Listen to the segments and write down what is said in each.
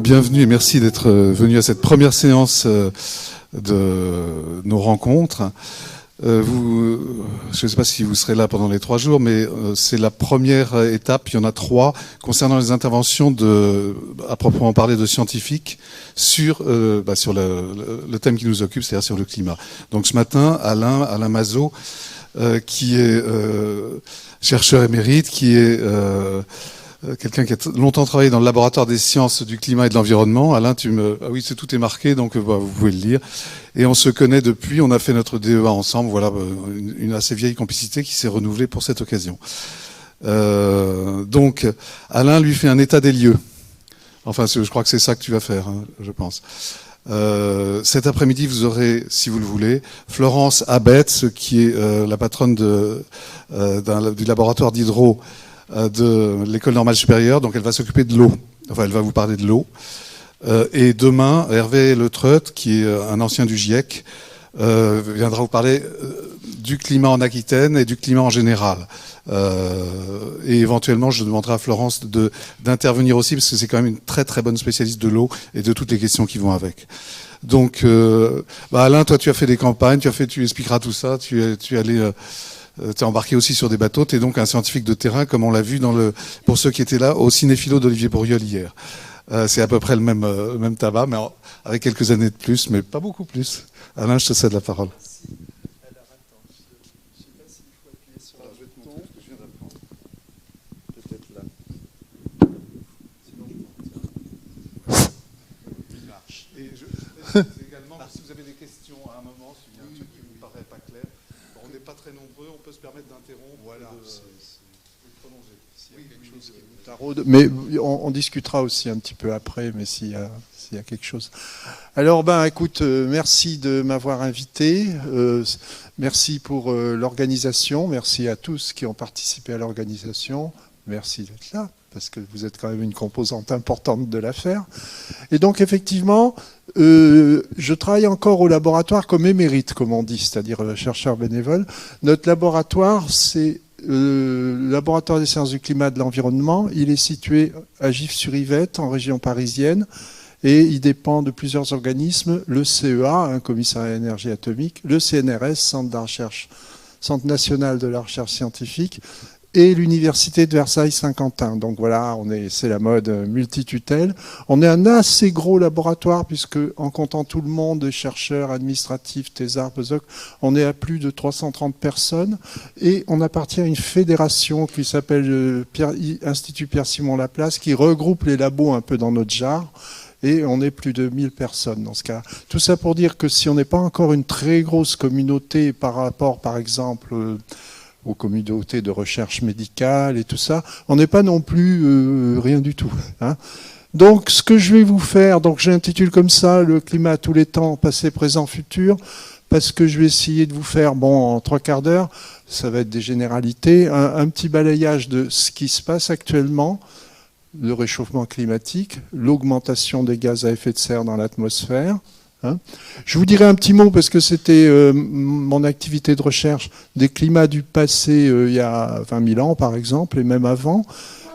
bienvenue et merci d'être venu à cette première séance de nos rencontres. Je ne sais pas si vous serez là pendant les 3 jours, mais c'est la première étape, il y en a 3, concernant les interventions à proprement parler de scientifiques sur le thème qui nous occupe, c'est-à-dire sur le climat. Donc ce matin, Alain Mazot, qui est chercheur émérite, qui est quelqu'un qui a longtemps travaillé dans le laboratoire des sciences du climat et de l'environnement. Alain, ah oui, tout est marqué, donc vous pouvez le lire. Et on se connaît depuis, on a fait notre DEA ensemble, voilà, une assez vieille complicité qui s'est renouvelée pour cette occasion. Donc, Alain lui fait un état des lieux. Enfin, je crois que c'est ça que tu vas faire, hein, je pense. Cet après-midi, vous aurez, si vous le voulez, Florence Abetz, qui est la patronne du laboratoire d'hydro de l'École normale supérieure, donc elle va s'occuper de l'eau. Enfin, elle va vous parler de l'eau. Et demain, Hervé Le Treut, qui est un ancien du GIEC, viendra vous parler du climat en Aquitaine et du climat en général. Et éventuellement, je demanderai à Florence d'intervenir aussi, parce que c'est quand même une très très bonne spécialiste de l'eau et de toutes les questions qui vont avec. Donc, Alain, toi, tu as fait des campagnes, tu expliqueras tout ça, tu es allé... tu es embarqué aussi sur des bateaux, tu es donc un scientifique de terrain, comme on l'a vu pour ceux qui étaient là, au cinéphilo d'Olivier Bouriol hier. C'est à peu près le même tabac, mais avec quelques années de plus, mais pas beaucoup plus. Alain, je te cède la parole. Alors attends, je ne sais pas s'il faut appuyer sur un bouton. Je viens d'apprendre. Peut-être là. Sinon Il marche. Et également, si vous avez des questions à un moment, s'il y a un truc qui ne vous paraît pas clair, on n'est pas très nombreux, on peut se permettre d'interrompre. Voilà, de prolonger. S'il y a quelque chose qui vous taraude. Mais on discutera aussi un petit peu après, mais s'il y a quelque chose. Alors, écoute, merci de m'avoir invité. Merci pour l'organisation. Merci à tous qui ont participé à l'organisation. Merci d'être là, parce que vous êtes quand même une composante importante de l'affaire. Et donc, effectivement, je travaille encore au laboratoire comme émérite, comme on dit, c'est-à-dire chercheur bénévole. Notre laboratoire, c'est le laboratoire des sciences du climat et de l'environnement. Il est situé à Gif-sur-Yvette, en région parisienne, et il dépend de plusieurs organismes, le CEA, un commissariat à l'énergie atomique, le CNRS, Centre national de la recherche scientifique, et l'université de Versailles-Saint-Quentin. Donc voilà, c'est la mode multitutelle. On est un assez gros laboratoire, puisque en comptant tout le monde, chercheurs, administratifs, thésards, postdocs, on est à plus de 330 personnes, et on appartient à une fédération qui s'appelle Institut Pierre-Simon Laplace, qui regroupe les labos un peu dans notre genre, et on est plus de 1000 personnes dans ce cas. Tout ça pour dire que si on n'est pas encore une très grosse communauté par rapport, par exemple, aux communautés de recherche médicale et tout ça, on n'est pas non plus rien du tout. Hein. Donc, ce que je vais vous faire, donc j'intitule comme ça le climat à tous les temps, passé, présent, futur, parce que je vais essayer de vous faire, en 3 quarts d'heure, ça va être des généralités, un petit balayage de ce qui se passe actuellement, le réchauffement climatique, l'augmentation des gaz à effet de serre dans l'atmosphère. Hein. Je vous dirai un petit mot, parce que c'était mon activité de recherche, des climats du passé il y a 20 000 ans, par exemple, et même avant.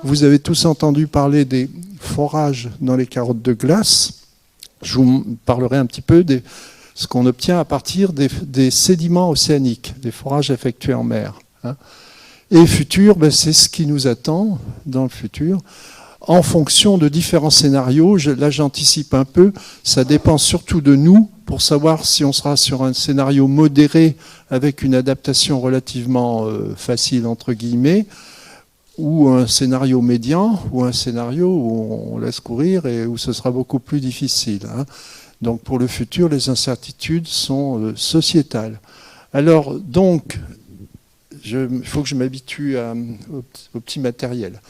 Vous avez tous entendu parler des forages dans les carottes de glace. Je vous parlerai un petit peu de ce qu'on obtient à partir des sédiments océaniques, des forages effectués en mer. Hein. Et futur, c'est ce qui nous attend dans le futur. En fonction de différents scénarios, là j'anticipe un peu, ça dépend surtout de nous pour savoir si on sera sur un scénario modéré avec une adaptation relativement facile entre guillemets, ou un scénario médian, ou un scénario où on laisse courir et où ce sera beaucoup plus difficile. Hein. Donc pour le futur, les incertitudes sont sociétales. Alors donc, il faut que je m'habitue au petit matériel.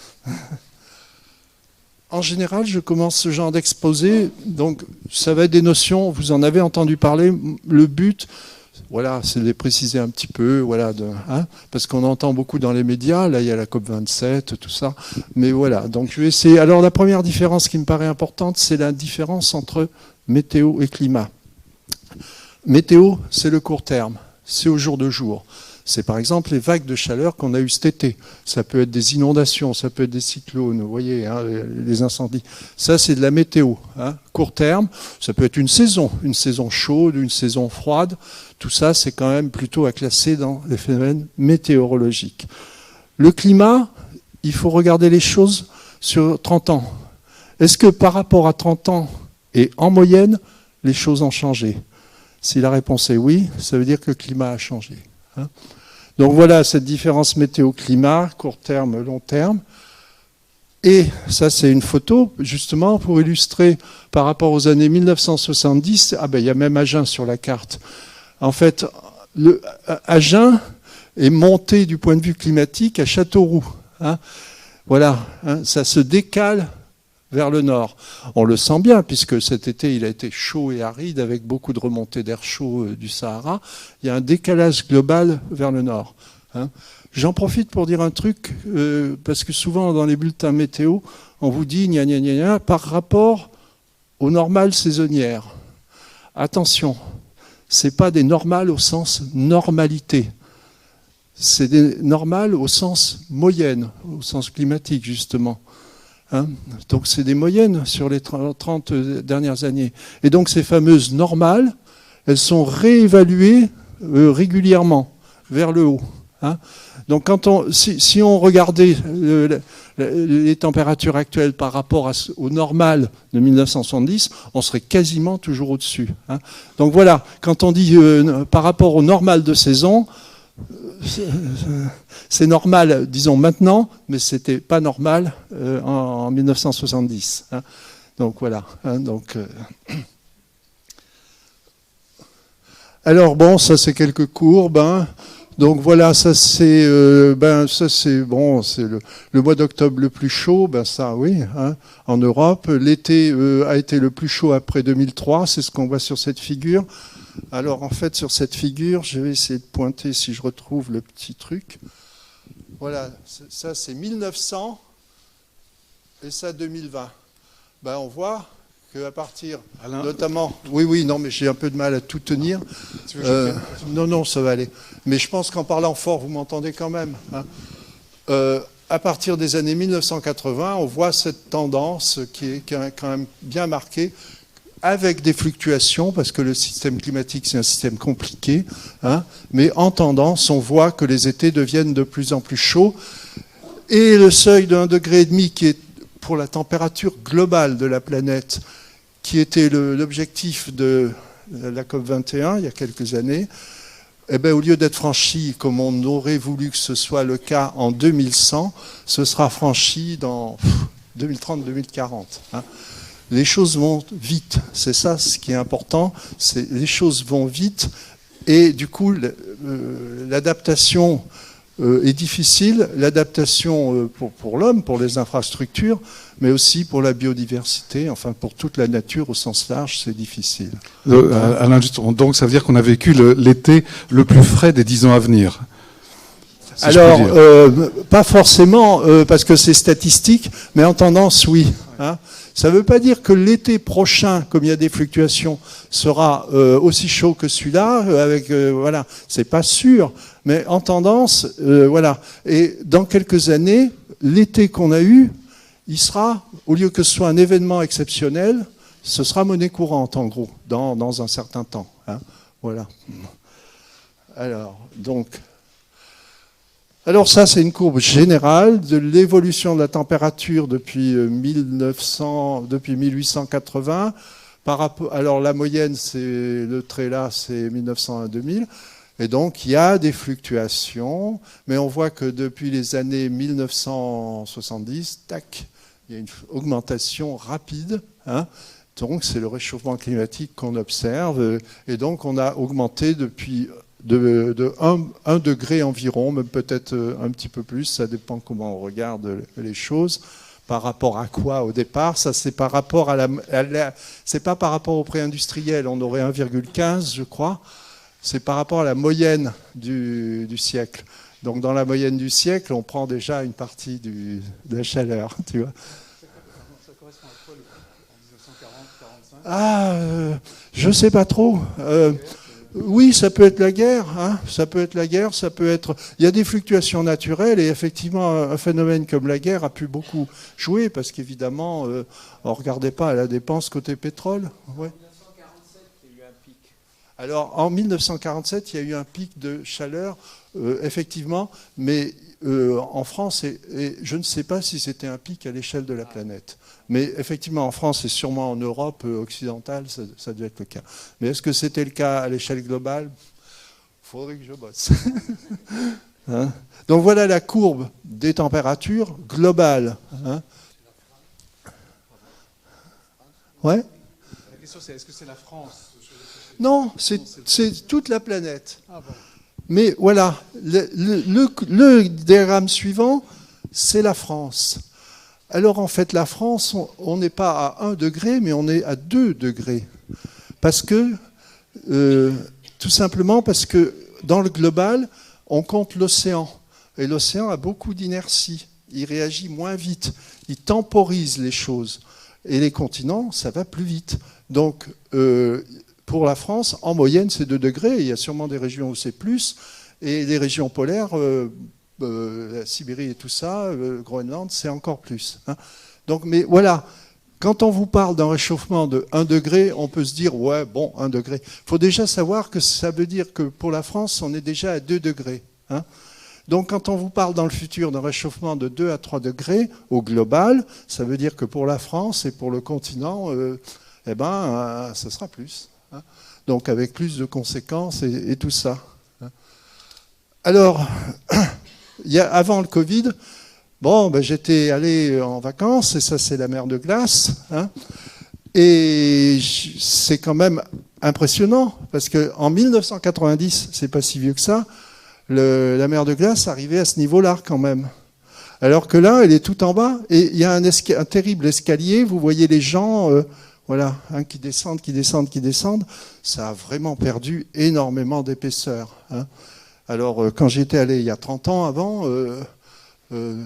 En général, je commence ce genre d'exposé, donc ça va être des notions, vous en avez entendu parler, le but, voilà, c'est de les préciser un petit peu, voilà, parce qu'on entend beaucoup dans les médias, là il y a la COP27, tout ça, mais voilà, donc je vais essayer. Alors la première différence qui me paraît importante, c'est la différence entre météo et climat. Météo, c'est le court terme, c'est au jour de jour. c'est par exemple les vagues de chaleur qu'on a eues cet été. Ça peut être des inondations, ça peut être des cyclones, vous voyez, hein, les incendies. Ça, c'est de la météo. Hein. Court terme, ça peut être une saison chaude, une saison froide. Tout ça, c'est quand même plutôt à classer dans les phénomènes météorologiques. Le climat, il faut regarder les choses sur 30 ans. Est-ce que par rapport à 30 ans et en moyenne, les choses ont changé? Si la réponse est oui, ça veut dire que le climat a changé. Hein. Donc voilà cette différence météo-climat, court terme, long terme. Et ça, c'est une photo, justement, pour illustrer par rapport aux années 1970. Ah ben, il y a même Agen sur la carte. En fait, Agen est monté du point de vue climatique à Châteauroux. Hein. Voilà, hein, ça se décale vers le nord. On le sent bien, puisque cet été, il a été chaud et aride, avec beaucoup de remontées d'air chaud du Sahara. Il y a un décalage global vers le nord. Hein. J'en profite pour dire un truc, parce que souvent, dans les bulletins météo, on vous dit gna gna gna gna par rapport aux normales saisonnières. Attention, ce n'est pas des normales au sens normalité. C'est des normales au sens moyenne, au sens climatique, justement. Hein, donc c'est des moyennes sur les 30 dernières années. Et donc ces fameuses normales, elles sont réévaluées régulièrement vers le haut. Hein. Donc si on regardait les températures actuelles par rapport aux normales de 1970, on serait quasiment toujours au-dessus. Hein. Donc voilà, quand on dit par rapport aux normales de saison, c'est normal, disons maintenant, mais c'était pas normal en 1970. Hein. Donc voilà. Hein, donc, alors bon, ça c'est quelques courbes. Hein. Donc voilà, ça c'est bon, c'est le mois d'octobre le plus chaud. Ben ça, oui, hein, en Europe. L'été a été le plus chaud après 2003. C'est ce qu'on voit sur cette figure. Alors en fait, sur cette figure, je vais essayer de pointer si je retrouve le petit truc. Voilà, ça c'est 1900 et ça 2020. Ben, on voit qu'à partir, Alain, notamment... Oui, non, mais j'ai un peu de mal à tout tenir. Tu veux non, ça va aller. Mais je pense qu'en parlant fort, vous m'entendez quand même. Hein. À partir des années 1980, on voit cette tendance qui est quand même bien marquée, avec des fluctuations, parce que le système climatique, c'est un système compliqué, hein, mais en tendance, on voit que les étés deviennent de plus en plus chauds, et le seuil de 1,5 degré, qui est pour la température globale de la planète, qui était l'objectif de la COP21, il y a quelques années, eh bien, au lieu d'être franchi comme on aurait voulu que ce soit le cas en 2100, ce sera franchi dans 2030-2040. Hein. Les choses vont vite, c'est ça ce qui est important, les choses vont vite et du coup l'adaptation est difficile, l'adaptation pour l'homme, pour les infrastructures, mais aussi pour la biodiversité, enfin pour toute la nature au sens large, c'est difficile. Alain, donc ça veut dire qu'on a vécu l'été le plus frais des 10 ans à venir. Si alors, pas forcément, parce que c'est statistique, mais en tendance, oui. Hein. Ça ne veut pas dire que l'été prochain, comme il y a des fluctuations, sera aussi chaud que celui-là. Voilà, c'est pas sûr, mais en tendance, voilà. Et dans quelques années, l'été qu'on a eu, il sera, au lieu que ce soit un événement exceptionnel, ce sera monnaie courante, en gros, dans un certain temps. Hein. Voilà. Alors ça, c'est une courbe générale de l'évolution de la température depuis 1880. Alors la moyenne, c'est le trait là, c'est 1900 à 2000. Et donc il y a des fluctuations, mais on voit que depuis les années 1970, tac, il y a une augmentation rapide. Hein. Donc c'est le réchauffement climatique qu'on observe. Et donc on a augmenté depuis... de 1 degré environ, même peut-être un petit peu plus, ça dépend comment on regarde les choses. Par rapport à quoi au départ? Ça, c'est par rapport c'est pas par rapport au pré-industriel, on aurait 1,15, je crois. C'est par rapport à la moyenne du siècle. Donc dans la moyenne du siècle, on prend déjà une partie de la chaleur, tu vois. Ça correspond à quoi, en 1940, 45 ? Je sais pas trop. Oui, ça peut être la guerre, hein, ça peut être la guerre, ça peut être... Il y a des fluctuations naturelles et effectivement, un phénomène comme la guerre a pu beaucoup jouer parce qu'évidemment, on ne regardait pas à la dépense côté pétrole. Ouais. Alors, en 1947, il y a eu un pic de chaleur, effectivement, mais en France, et je ne sais pas si c'était un pic à l'échelle de la planète. Mais effectivement, en France et sûrement en Europe occidentale, ça devait être le cas. Mais est-ce que c'était le cas à l'échelle globale? Il faudrait que je bosse. Hein? Donc voilà la courbe des températures globales. Hein? Ouais? La question c'est, est-ce que c'est la France? Non, c'est toute la planète. Ah bon. Mais voilà, le diagramme suivant, c'est la France. Alors en fait, la France, on n'est pas à 1 degré, mais on est à 2 degrés. Parce que, tout simplement parce que dans le global, on compte l'océan. Et l'océan a beaucoup d'inertie. Il réagit moins vite. Il temporise les choses. Et les continents, ça va plus vite. Donc, pour la France, en moyenne, c'est 2 degrés. Il y a sûrement des régions où c'est plus. Et les régions polaires, la Sibérie et tout ça, le Groenland, c'est encore plus. Hein. Donc, mais voilà, quand on vous parle d'un réchauffement de 1 degré, on peut se dire, ouais, bon, 1 degré. Il faut déjà savoir que ça veut dire que pour la France, on est déjà à 2 degrés. Hein. Donc, quand on vous parle dans le futur d'un réchauffement de 2 à 3 degrés au global, ça veut dire que pour la France et pour le continent, ça sera plus. Hein. Donc, avec plus de conséquences et tout ça. Hein. Alors, avant le Covid, j'étais allé en vacances, et ça, c'est la mer de glace. Hein, et c'est quand même impressionnant, parce qu'en 1990, c'est pas si vieux que ça, la mer de glace arrivait à ce niveau-là quand même. Alors que là, elle est tout en bas, et il y a un terrible escalier, vous voyez les gens... Voilà, hein, qui descendent. Ça a vraiment perdu énormément d'épaisseur. Hein. Alors, quand j'étais allé il y a 30 ans avant,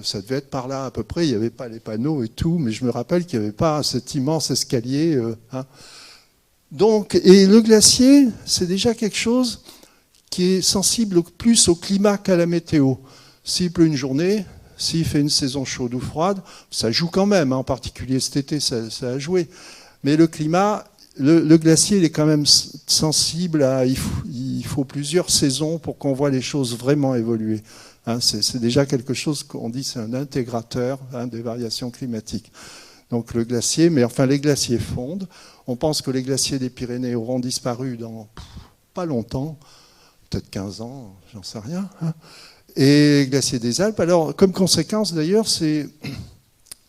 ça devait être par là à peu près. Il n'y avait pas les panneaux et tout, mais je me rappelle qu'il n'y avait pas cet immense escalier. Hein. Donc, et le glacier, c'est déjà quelque chose qui est sensible plus au climat qu'à la météo. S'il pleut une journée, s'il fait une saison chaude ou froide, ça joue quand même. Hein, en particulier cet été, ça a joué. Mais le climat, le glacier, il est quand même sensible à... Il faut plusieurs saisons pour qu'on voit les choses vraiment évoluer. Hein, c'est déjà quelque chose qu'on dit, c'est un intégrateur des variations climatiques. Donc le glacier, mais enfin les glaciers fondent. On pense que les glaciers des Pyrénées auront disparu dans pas longtemps, peut-être 15 ans, j'en sais rien. Hein. Et les glaciers des Alpes, alors comme conséquence d'ailleurs, c'est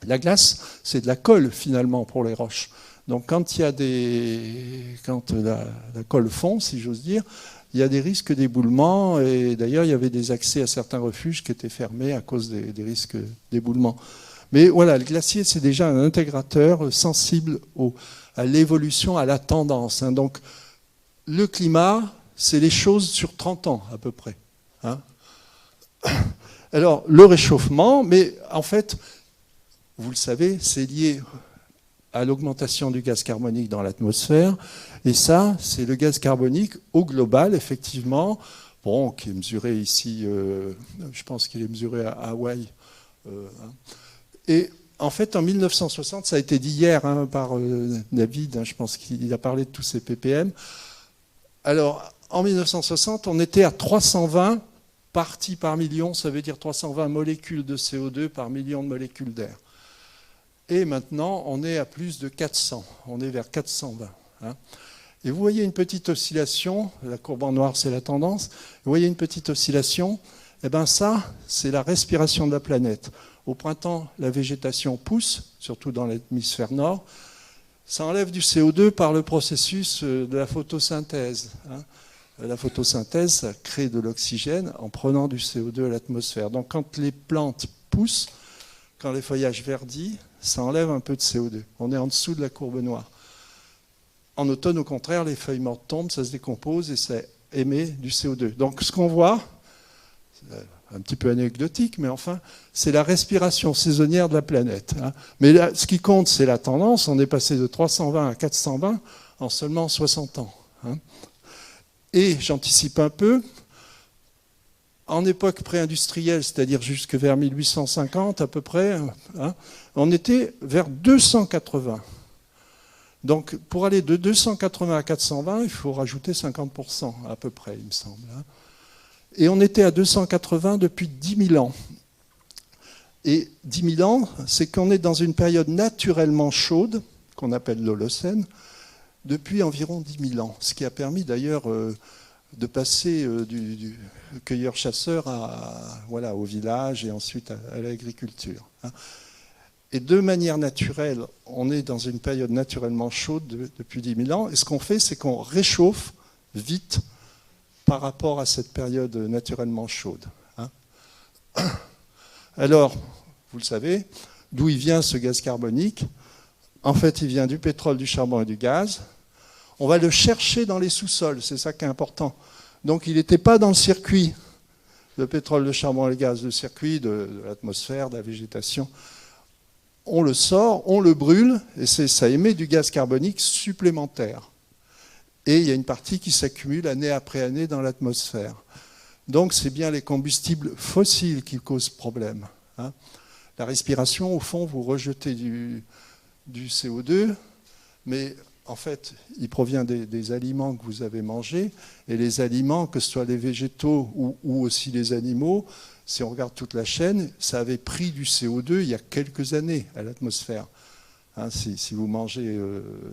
la glace, c'est de la colle finalement pour les roches. Donc quand la colle fond, si j'ose dire, il y a des risques d'éboulement, et d'ailleurs il y avait des accès à certains refuges qui étaient fermés à cause des risques d'éboulement. Mais voilà, le glacier, c'est déjà un intégrateur sensible à l'évolution, à la tendance. Hein. Donc le climat, c'est les choses sur 30 ans à peu près. Hein. Alors le réchauffement, mais en fait, vous le savez, c'est lié à l'augmentation du gaz carbonique dans l'atmosphère. Et ça, c'est le gaz carbonique au global, effectivement, qui est mesuré ici, je pense qu'il est mesuré à Hawaï. Et en fait, en 1960, ça a été dit hier par David, je pense qu'il a parlé de tous ces ppm. Alors, en 1960, on était à 320 parties par million, ça veut dire 320 molécules de CO2 par million de molécules d'air. Et maintenant, on est à plus de 400. On est vers 420. Hein. Et vous voyez une petite oscillation. La courbe en noir, c'est la tendance. Vous voyez une petite oscillation. Eh bien ça, c'est la respiration de la planète. Au printemps, la végétation pousse, surtout dans l'hémisphère nord. Ça enlève du CO2 par le processus de la photosynthèse. Hein. La photosynthèse, ça crée de l'oxygène en prenant du CO2 à l'atmosphère. Donc quand les plantes poussent, quand les feuillages verdissent, ça enlève un peu de CO2. On est en dessous de la courbe noire. En automne, au contraire, les feuilles mortes tombent, ça se décompose et ça émet du CO2. Donc ce qu'on voit, c'est un petit peu anecdotique, mais enfin, c'est la respiration saisonnière de la planète. Hein. Mais là, ce qui compte, c'est la tendance. On est passé de 320 à 420 en seulement 60 ans. Hein. Et j'anticipe un peu, en époque pré-industrielle, c'est-à-dire jusque vers 1850 à peu près, hein, on était vers 280. Donc pour aller de 280 à 420, il faut rajouter 50% à peu près, il me semble. Hein. Et on était à 280 depuis 10 000 ans. Et 10 000 ans, c'est qu'on est dans une période naturellement chaude, qu'on appelle l'Holocène, depuis environ 10 000 ans. Ce qui a permis d'ailleurs de passer du cueilleur-chasseur voilà, au village et ensuite à l'agriculture. Hein. Et de manière naturelle, on est dans une période naturellement chaude depuis 10 000 ans. Et ce qu'on fait, c'est qu'on réchauffe vite par rapport à cette période naturellement chaude. Hein. Alors, vous le savez, d'où il vient ce gaz carbonique? En fait, il vient du pétrole, du charbon et du gaz. On va le chercher dans les sous-sols, c'est ça qui est important. Donc il n'était pas dans le circuit, le pétrole, le charbon et le gaz, le circuit de l'atmosphère, de la végétation. On le sort, on le brûle, et ça émet du gaz carbonique supplémentaire. Et il y a une partie qui s'accumule année après année dans l'atmosphère. Donc c'est bien les combustibles fossiles qui causent problème. Hein. La respiration, au fond, vous rejetez du CO2, mais en fait, il provient des aliments que vous avez mangés, et les aliments, que ce soit les végétaux ou aussi les animaux, si on regarde toute la chaîne, ça avait pris du CO2 il y a quelques années à l'atmosphère. Hein, si vous mangez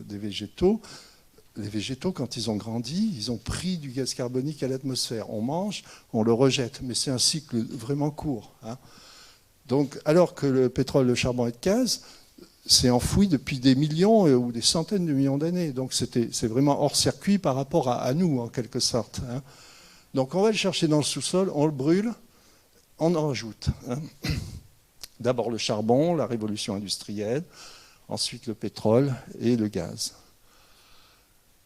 des végétaux, les végétaux, quand ils ont grandi, ils ont pris du gaz carbonique à l'atmosphère. On mange, on le rejette, mais c'est un cycle vraiment court. Hein. Donc, alors que le pétrole, le charbon et le gaz, c'est enfoui depuis des millions ou des centaines de millions d'années. Donc c'est vraiment hors circuit par rapport à nous, en quelque sorte. Hein. Donc on va le chercher dans le sous-sol, on le brûle, on en rajoute. Hein. D'abord le charbon, la révolution industrielle, ensuite le pétrole et le gaz.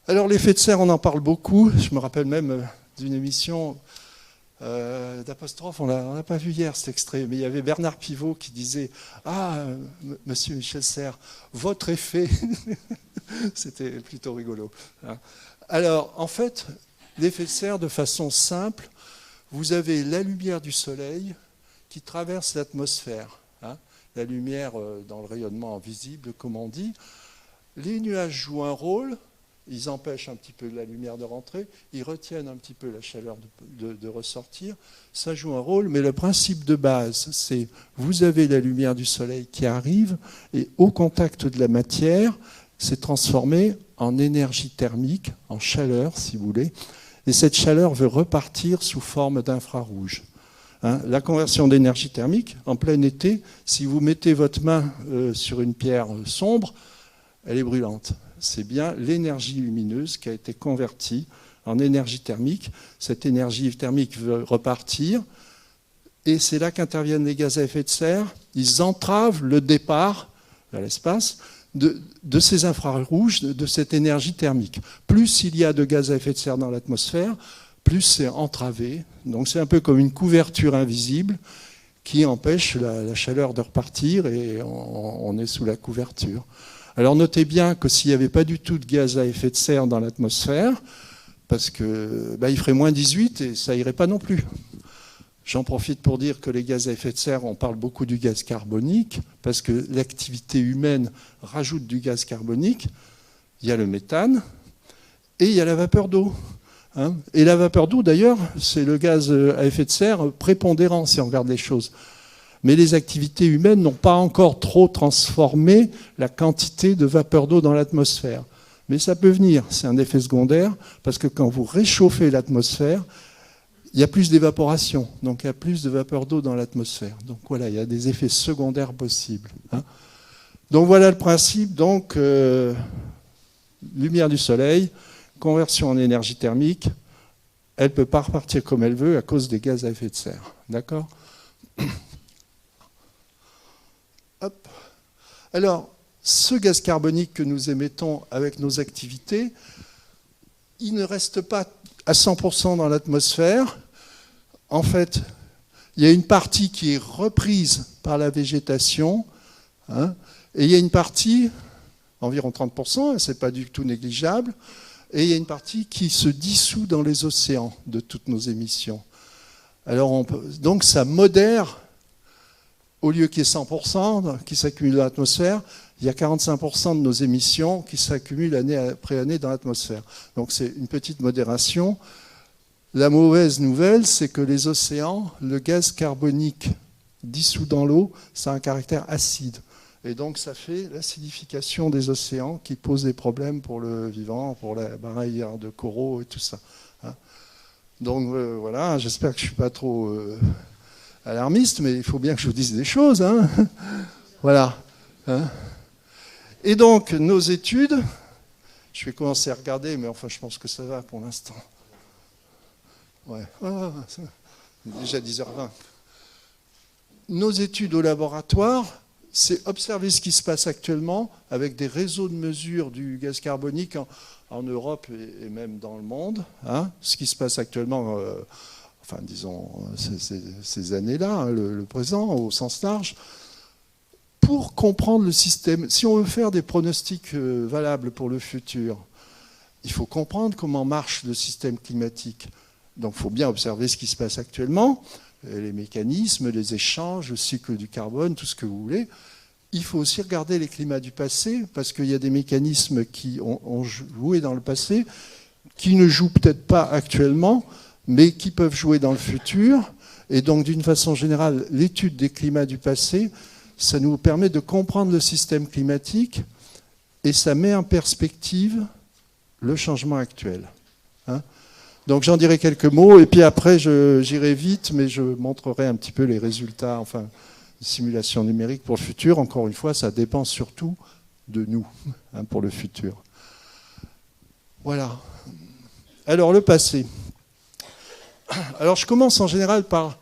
Alors l'effet de serre, on en parle beaucoup. Je me rappelle même d'une émission d'Apostrophe, on n'a pas vu hier cet extrait, mais il y avait Bernard Pivot qui disait « Ah, monsieur Michel Serres, votre effet... » C'était plutôt rigolo. Hein. Alors, en fait, l'effet de serre, de façon simple, vous avez la lumière du soleil qui traverse l'atmosphère. Hein. La lumière dans le rayonnement visible, comme on dit. Les nuages jouent un rôle. Ils empêchent un petit peu la lumière de rentrer, ils retiennent un petit peu la chaleur de ressortir. Ça joue un rôle, mais le principe de base, c'est vous avez la lumière du soleil qui arrive, et au contact de la matière, c'est transformé en énergie thermique, en chaleur, si vous voulez, et cette chaleur veut repartir sous forme d'infrarouge. Hein, la conversion d'énergie thermique, en plein été, si vous mettez votre main sur une pierre sombre, elle est brûlante. C'est bien l'énergie lumineuse qui a été convertie en énergie thermique. Cette énergie thermique veut repartir. Et c'est là qu'interviennent les gaz à effet de serre. Ils entravent le départ vers l'espace de ces infrarouges, de cette énergie thermique. Plus il y a de gaz à effet de serre dans l'atmosphère, plus c'est entravé. Donc c'est un peu comme une couverture invisible qui empêche la chaleur de repartir et on est sous la couverture. Alors notez bien que s'il n'y avait pas du tout de gaz à effet de serre dans l'atmosphère, parce que il ferait moins 18 et ça irait pas non plus. J'en profite pour dire que les gaz à effet de serre, on parle beaucoup du gaz carbonique, parce que l'activité humaine rajoute du gaz carbonique. Il y a le méthane et il y a la vapeur d'eau. Hein. Et la vapeur d'eau, d'ailleurs, c'est le gaz à effet de serre prépondérant, si on regarde les choses. Mais les activités humaines n'ont pas encore trop transformé la quantité de vapeur d'eau dans l'atmosphère. Mais ça peut venir, c'est un effet secondaire, parce que quand vous réchauffez l'atmosphère, il y a plus d'évaporation, donc il y a plus de vapeur d'eau dans l'atmosphère. Donc voilà, il y a des effets secondaires possibles. Hein. Donc voilà le principe, donc lumière du soleil, conversion en énergie thermique, elle ne peut pas repartir comme elle veut à cause des gaz à effet de serre. D'accord ? Hop. Alors, ce gaz carbonique que nous émettons avec nos activités, il ne reste pas à 100% dans l'atmosphère. En fait, il y a une partie qui est reprise par la végétation, hein, et il y a une partie, environ 30%, ce n'est pas du tout négligeable, et il y a une partie qui se dissout dans les océans de toutes nos émissions. Alors donc ça modère, au lieu qu'il y ait 100% qui s'accumulent dans l'atmosphère, il y a 45% de nos émissions qui s'accumulent année après année dans l'atmosphère. Donc c'est une petite modération. La mauvaise nouvelle, c'est que les océans, le gaz carbonique dissous dans l'eau, ça a un caractère acide. Et donc ça fait l'acidification des océans qui pose des problèmes pour le vivant, pour la barrière de coraux et tout ça. Donc voilà, j'espère que je ne suis pas trop alarmiste, mais il faut bien que je vous dise des choses. Voilà. Et donc nos études, je vais commencer à regarder, mais enfin je pense que ça va pour l'instant. Ouais. C'est déjà 10h20. Nos études au laboratoire, c'est observer ce qui se passe actuellement avec des réseaux de mesure du gaz carbonique en Europe et même dans le monde. Ce qui se passe actuellement, enfin disons ces années-là, le présent au sens large, pour comprendre le système. Si on veut faire des pronostics valables pour le futur, il faut comprendre comment marche le système climatique. Donc il faut bien observer ce qui se passe actuellement, les mécanismes, les échanges, le cycle du carbone, tout ce que vous voulez. Il faut aussi regarder les climats du passé, parce qu'il y a des mécanismes qui ont joué dans le passé, qui ne jouent peut-être pas actuellement, mais qui peuvent jouer dans le futur. Et donc, d'une façon générale, l'étude des climats du passé, ça nous permet de comprendre le système climatique, et ça met en perspective le changement actuel. Donc j'en dirai quelques mots, et puis après j'irai vite, mais je montrerai un petit peu les résultats, enfin, simulation numérique pour le futur. Encore une fois, ça dépend surtout de nous, pour le futur. Voilà. Alors le passé. Alors je commence en général par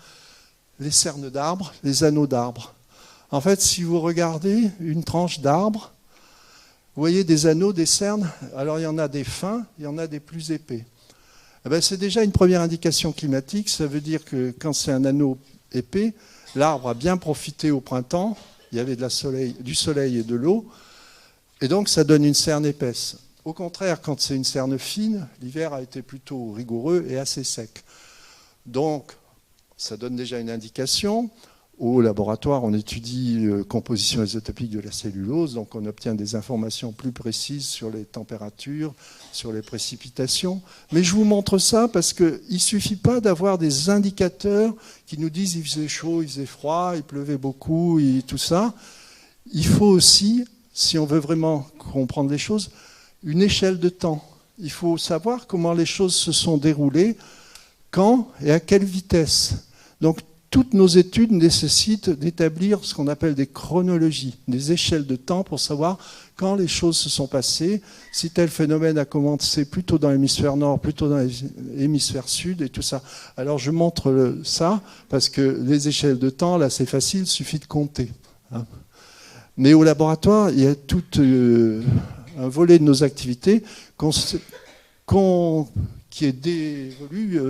les cernes d'arbres, les anneaux d'arbres. En fait, si vous regardez une tranche d'arbre, vous voyez des anneaux, des cernes. Alors il y en a des fins, il y en a des plus épais. C'est déjà une première indication climatique. Ça veut dire que quand c'est un anneau épais, l'arbre a bien profité au printemps, il y avait du soleil et de l'eau, et donc ça donne une cerne épaisse. Au contraire, quand c'est une cerne fine, l'hiver a été plutôt rigoureux et assez sec. Donc, ça donne déjà une indication. Au laboratoire, on étudie la composition isotopique de la cellulose, donc on obtient des informations plus précises sur les températures, sur les précipitations. Mais je vous montre ça parce qu'il ne suffit pas d'avoir des indicateurs qui nous disent il faisait chaud, il faisait froid, il pleuvait beaucoup, et tout ça. Il faut aussi, si on veut vraiment comprendre les choses, une échelle de temps. Il faut savoir comment les choses se sont déroulées, quand et à quelle vitesse. Donc, toutes nos études nécessitent d'établir ce qu'on appelle des chronologies, des échelles de temps pour savoir quand les choses se sont passées, si tel phénomène a commencé plutôt dans l'hémisphère nord, plutôt dans l'hémisphère sud et tout ça. Alors je montre ça parce que les échelles de temps, là c'est facile, il suffit de compter. Mais au laboratoire, il y a tout un volet de nos activités qui est dévolu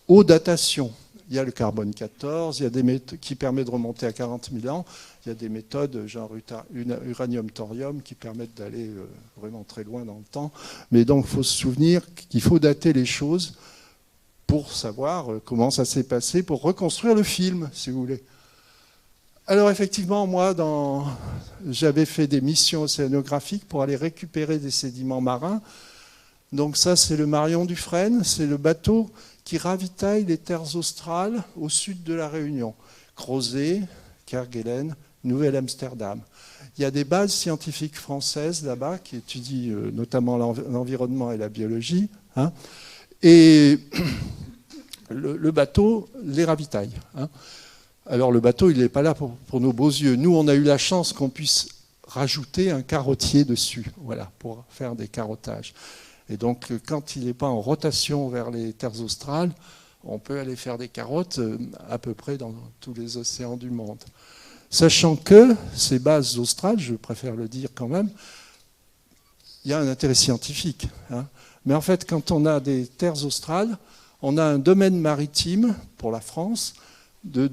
aux datations. Il y a le carbone 14, il y a des méthodes qui permettent de remonter à 40 000 ans. Il y a des méthodes genre uranium-thorium qui permettent d'aller vraiment très loin dans le temps. Mais donc, il faut se souvenir qu'il faut dater les choses pour savoir comment ça s'est passé, pour reconstruire le film, si vous voulez. Alors, effectivement, moi, j'avais fait des missions océanographiques pour aller récupérer des sédiments marins. Donc ça, c'est le Marion Dufresne, c'est le bateau qui ravitaille les terres australes au sud de la Réunion. Crozet, Kerguelen, Nouvelle-Amsterdam. Il y a des bases scientifiques françaises là-bas qui étudient notamment l'environnement et la biologie. Et le bateau les ravitaille. Alors le bateau, il n'est pas là pour nos beaux yeux. Nous, on a eu la chance qu'on puisse rajouter un carottier dessus, voilà, pour faire des carottages. Et donc, quand il n'est pas en rotation vers les terres australes, on peut aller faire des carottes à peu près dans tous les océans du monde. Sachant que ces bases australes, je préfère le dire quand même, il y a un intérêt scientifique. Mais en fait, quand on a des terres australes, on a un domaine maritime pour la France de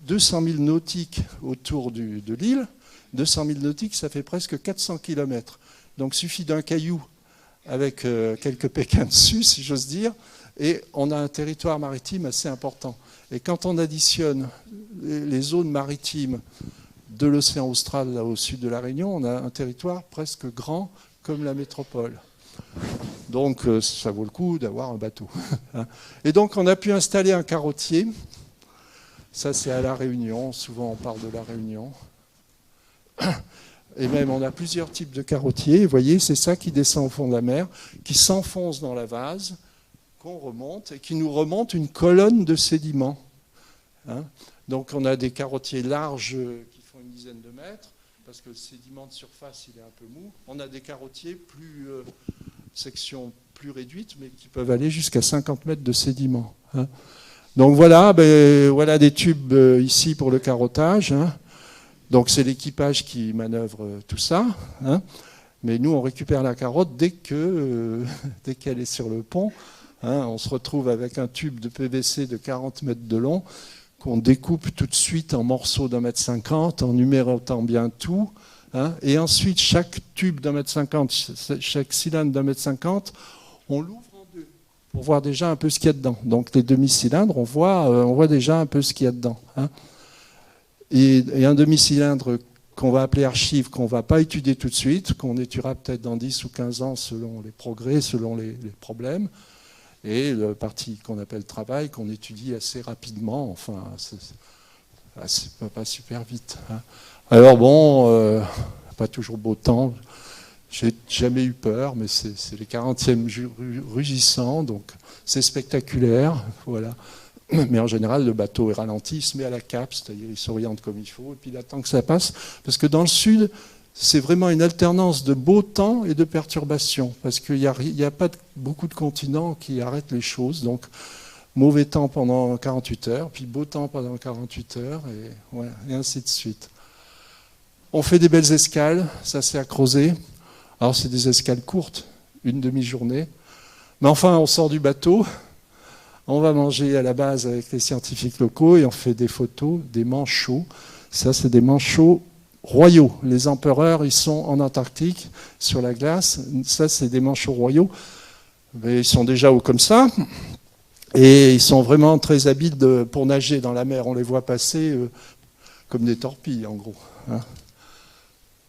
200 000 nautiques autour de l'île. 200 000 nautiques, ça fait presque 400 km. Donc, il suffit d'un caillou avec quelques pékins dessus, si j'ose dire, et on a un territoire maritime assez important. Et quand on additionne les zones maritimes de l'océan austral, là au sud de la Réunion, on a un territoire presque grand comme la métropole. Donc ça vaut le coup d'avoir un bateau. Et donc on a pu installer un carottier. Ça c'est à La Réunion, souvent on parle de La Réunion. Et même on a plusieurs types de carottiers. Vous voyez, c'est ça qui descend au fond de la mer, qui s'enfonce dans la vase, qu'on remonte et qui nous remonte une colonne de sédiments. Donc on a des carottiers larges qui font une dizaine de mètres, parce que le sédiment de surface il est un peu mou. On a des carottiers section plus réduite, mais qui peuvent aller jusqu'à 50 mètres de sédiment. Donc voilà, voilà des tubes ici pour le carottage. Donc c'est l'équipage qui manœuvre tout ça. Mais nous, on récupère la carotte dès qu'elle est sur le pont. On se retrouve avec un tube de PVC de 40 mètres de long qu'on découpe tout de suite en morceaux d'1,50 m, en numérotant bien tout. Et ensuite, chaque tube d'1,50 m, chaque cylindre d'1,50 m, on l'ouvre en deux pour voir déjà un peu ce qu'il y a dedans. Donc les demi-cylindres, on voit déjà un peu ce qu'il y a dedans. Et un demi-cylindre qu'on va appeler archive, qu'on ne va pas étudier tout de suite, qu'on étudiera peut-être dans 10 ou 15 ans selon les progrès, selon les problèmes. Et la partie qu'on appelle travail, qu'on étudie assez rapidement, enfin, c'est pas super vite. Alors bon, pas toujours beau temps, j'ai jamais eu peur, mais c'est les 40e rugissants, donc c'est spectaculaire, voilà. Mais en général, le bateau est ralenti, il se met à la cape, c'est-à-dire il s'oriente comme il faut, et puis il attend que ça passe, parce que dans le sud, c'est vraiment une alternance de beau temps et de perturbations, parce qu'il n'y a pas beaucoup de continents qui arrêtent les choses. Donc, mauvais temps pendant 48 heures, puis beau temps pendant 48 heures, et ainsi de suite. On fait des belles escales, ça c'est à Crozet. Alors, c'est des escales courtes, une demi-journée. Mais enfin, on sort du bateau, on va manger à la base avec les scientifiques locaux, et on fait des photos, des manchots. Ça, c'est des manchots royaux. Les empereurs, ils sont en Antarctique, sur la glace. Ça, c'est des manchots royaux. Mais ils sont déjà hauts comme ça. Et ils sont vraiment très habiles pour nager dans la mer. On les voit passer comme des torpilles, en gros.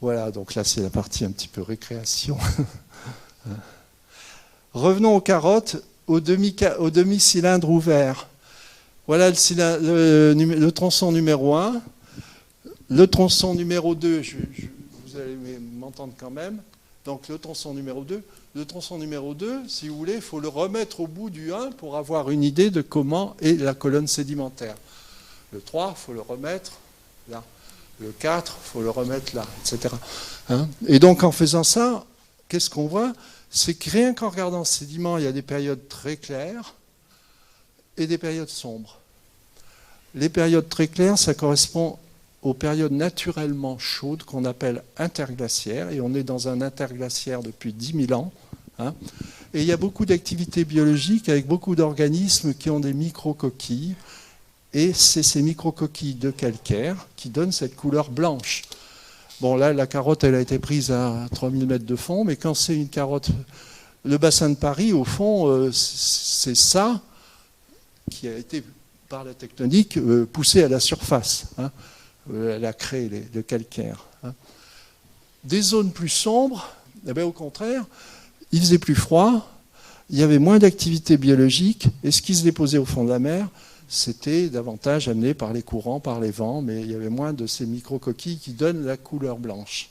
Voilà, donc là, c'est la partie un petit peu récréation. Revenons aux carottes, au demi-cylindre ouvert. Voilà le tronçon numéro 1. Le tronçon numéro 2, vous allez m'entendre quand même. Donc le tronçon numéro 2. Le tronçon numéro 2, si vous voulez, il faut le remettre au bout du 1 pour avoir une idée de comment est la colonne sédimentaire. Le 3, il faut le remettre là. Le 4, il faut le remettre là, etc. Et donc en faisant ça, qu'est-ce qu'on voit? C'est que rien qu'en regardant ce sédiment, il y a des périodes très claires et des périodes sombres. Les périodes très claires, ça correspond aux périodes naturellement chaudes qu'on appelle interglaciaires, et on est dans un interglaciaire depuis 10 000 ans. Et il y a beaucoup d'activités biologiques avec beaucoup d'organismes qui ont des microcoquilles, et c'est ces microcoquilles de calcaire qui donnent cette couleur blanche. Bon, là, la carotte, elle a été prise à 3000 mètres de fond, mais quand c'est une carotte, le bassin de Paris, au fond, c'est ça qui a été, par la tectonique, poussé à la surface. Elle a créé le calcaire. Des zones plus sombres, eh bien, au contraire, il faisait plus froid, il y avait moins d'activité biologique, et ce qui se déposait au fond de la mer, c'était davantage amené par les courants, par les vents, mais il y avait moins de ces micro-coquilles qui donnent la couleur blanche.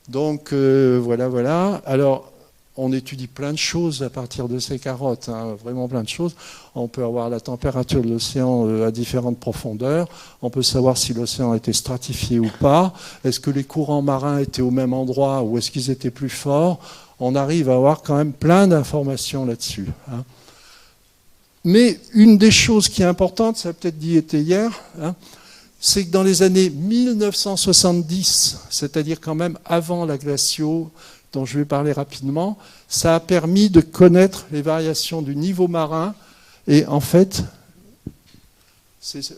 Donc voilà. Alors, on étudie plein de choses à partir de ces carottes, vraiment plein de choses. On peut avoir la température de l'océan à différentes profondeurs. On peut savoir si l'océan a été stratifié ou pas. Est-ce que les courants marins étaient au même endroit ou est-ce qu'ils étaient plus forts? On arrive à avoir quand même plein d'informations là-dessus. Mais une des choses qui est importante, ça a peut-être dit été hier, c'est que dans les années 1970, c'est-à-dire quand même avant la glaciaux, dont je vais parler rapidement, ça a permis de connaître les variations du niveau marin. Et en fait,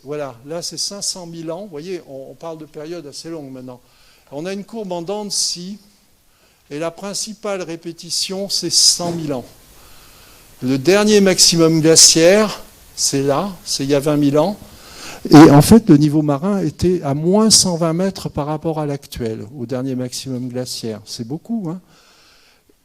voilà, là c'est 500 000 ans. Vous voyez, on parle de périodes assez longues maintenant. On a une courbe en dents de scie. Et la principale répétition, c'est 100 000 ans. Le dernier maximum glaciaire, c'est là, c'est il y a 20 000 ans. Et en fait, le niveau marin était à moins 120 mètres par rapport à l'actuel, au dernier maximum glaciaire. C'est beaucoup, hein.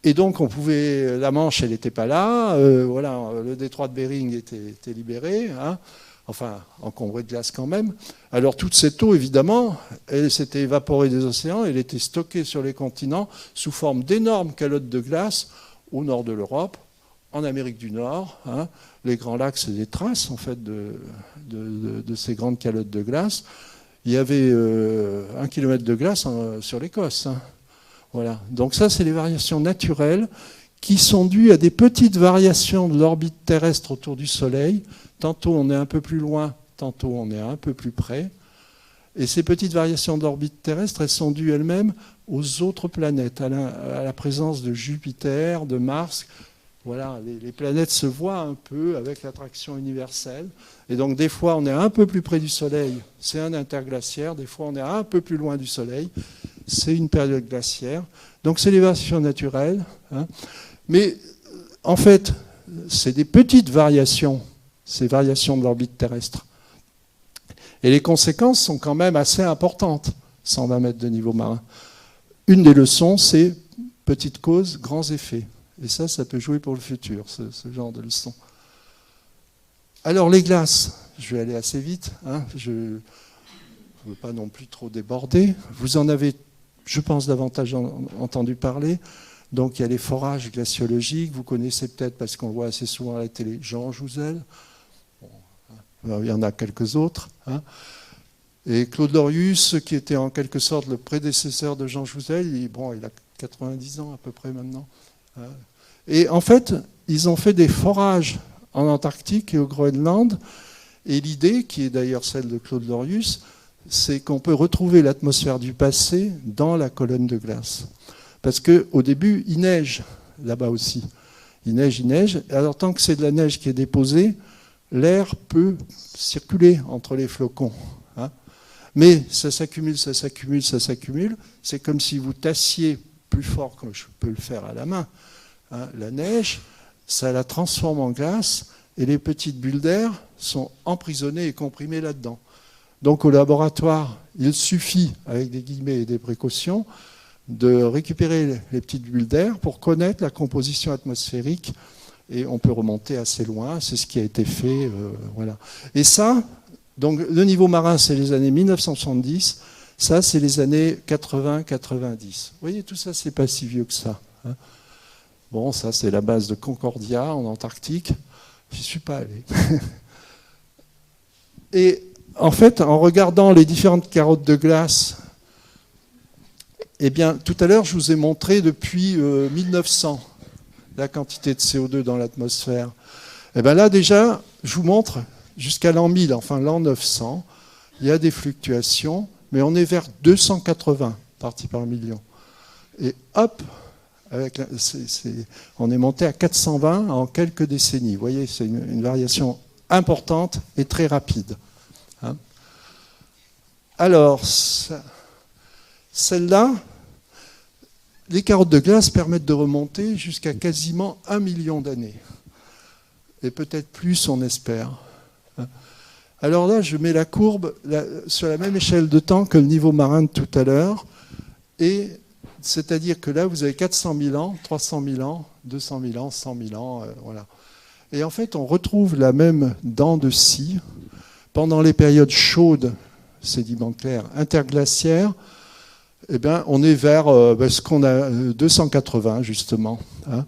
Et donc, on pouvait, la Manche, elle n'était pas là. Voilà, le détroit de Bering était libéré, hein, enfin, encombré de glace quand même. Alors, toute cette eau, évidemment, elle s'était évaporée des océans, elle était stockée sur les continents sous forme d'énormes calottes de glace au nord de l'Europe, en Amérique du Nord. Hein. Les grands lacs, c'est des traces, en fait, de ces grandes calottes de glace. Il y avait 1 kilomètre de glace sur l'Écosse. Hein. Voilà. Donc ça, c'est les variations naturelles qui sont dues à des petites variations de l'orbite terrestre autour du Soleil. Tantôt, on est un peu plus loin, tantôt, on est un peu plus près. Et ces petites variations de l'orbite terrestre, elles sont dues elles-mêmes aux autres planètes, à la présence de Jupiter, de Mars. Voilà, les planètes se voient un peu avec l'attraction universelle. Et donc, des fois, on est un peu plus près du Soleil, c'est un interglaciaire. Des fois, on est un peu plus loin du Soleil, c'est une période glaciaire. Donc, c'est les variations naturelles. Hein. Mais, en fait, c'est des petites variations, ces variations de l'orbite terrestre. Et les conséquences sont quand même assez importantes, 120 mètres de niveau marin. Une des leçons, c'est petite cause, grands effets. Et ça peut jouer pour le futur, ce genre de leçon. Alors, les glaces, je vais aller assez vite, hein, je ne veux pas non plus trop déborder. Vous en avez, je pense, davantage entendu parler. Donc, il y a les forages glaciologiques, vous connaissez peut-être, parce qu'on le voit assez souvent à la télé, Jean Jouzel. Bon, il y en a quelques autres. Hein. Et Claude Lorius, qui était en quelque sorte le prédécesseur de Jean Jouzel, il a 90 ans à peu près maintenant. Et en fait, ils ont fait des forages en Antarctique et au Groenland. Et l'idée, qui est d'ailleurs celle de Claude Lorius, c'est qu'on peut retrouver l'atmosphère du passé dans la colonne de glace. Parce qu'au début, il neige là-bas aussi. Il neige. Alors tant que c'est de la neige qui est déposée, l'air peut circuler entre les flocons. Hein. Mais ça s'accumule. C'est comme si vous tassiez plus fort, comme je peux le faire à la main, hein, la neige, ça la transforme en glace et les petites bulles d'air sont emprisonnées et comprimées là-dedans. Donc au laboratoire, il suffit, avec des guillemets et des précautions, de récupérer les petites bulles d'air pour connaître la composition atmosphérique et on peut remonter assez loin, c'est ce qui a été fait. Voilà. Et ça, donc le niveau marin, c'est les années 1970. Ça, c'est les années 80-90. Vous voyez, tout ça, c'est pas si vieux que ça. Hein. Bon, ça, c'est la base de Concordia en Antarctique. J'y suis pas allé. Et en fait, en regardant les différentes carottes de glace, eh bien, tout à l'heure, je vous ai montré depuis 1900 la quantité de CO2 dans l'atmosphère. Eh bien là, déjà, je vous montre jusqu'à l'an 1000, enfin l'an 900, il y a des fluctuations. Mais on est vers 280 parties par million. Et hop, on est monté à 420 en quelques décennies. Vous voyez, c'est une variation importante et très rapide. Hein. Alors, celle-là, les carottes de glace permettent de remonter jusqu'à quasiment 1 million d'années. Et peut-être plus, on espère. Hein. Alors là, je mets la courbe sur la même échelle de temps que le niveau marin de tout à l'heure. Et c'est-à-dire que là, vous avez 400 000 ans, 300 000 ans, 200 000 ans, 100 000 ans. Voilà. Et en fait, on retrouve la même dent de scie pendant les périodes chaudes, sédimentaires, interglaciaires. Eh bien, on est vers ce qu'on a 280, justement. Hein.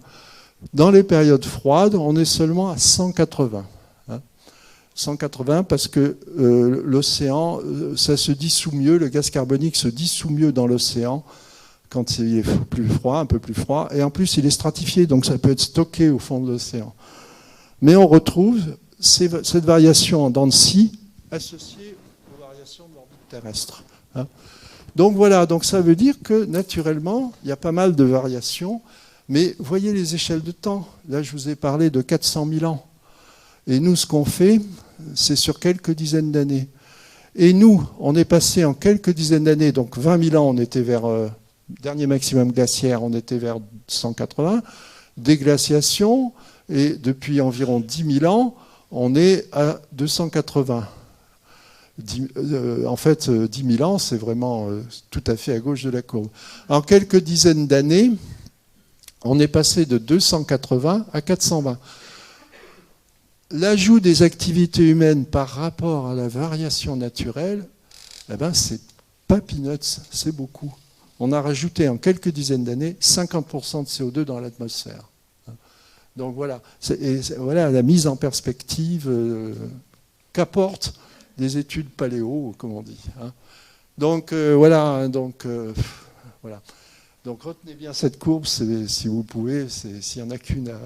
Dans les périodes froides, on est seulement à 180. 180 parce que l'océan, ça se dissout mieux, le gaz carbonique se dissout mieux dans l'océan quand il est plus froid, un peu plus froid, et en plus il est stratifié, donc ça peut être stocké au fond de l'océan. Mais on retrouve cette variation en dents de scie associée aux variations de l'orbite terrestre. Hein. Donc voilà, donc ça veut dire que naturellement, il y a pas mal de variations, mais voyez les échelles de temps. Là, je vous ai parlé de 400 000 ans. Et nous, ce qu'on fait, c'est sur quelques dizaines d'années. Et nous, on est passé en quelques dizaines d'années, donc 20 000 ans, on était vers dernier maximum glaciaire, on était vers 180. Déglaciation, et depuis environ 10 000 ans, on est à 280. En fait, 10 000 ans, c'est vraiment tout à fait à gauche de la courbe. En quelques dizaines d'années, on est passé de 280 à 420. L'ajout des activités humaines par rapport à la variation naturelle, eh ben, c'est pas peanuts, c'est beaucoup. On a rajouté en quelques dizaines d'années 50% de CO2 dans l'atmosphère. Donc voilà, voilà la mise en perspective qu'apportent des études paléo, comme on dit. Donc voilà, voilà. Donc retenez bien cette courbe, si vous pouvez, s'il n'y en a qu'une à...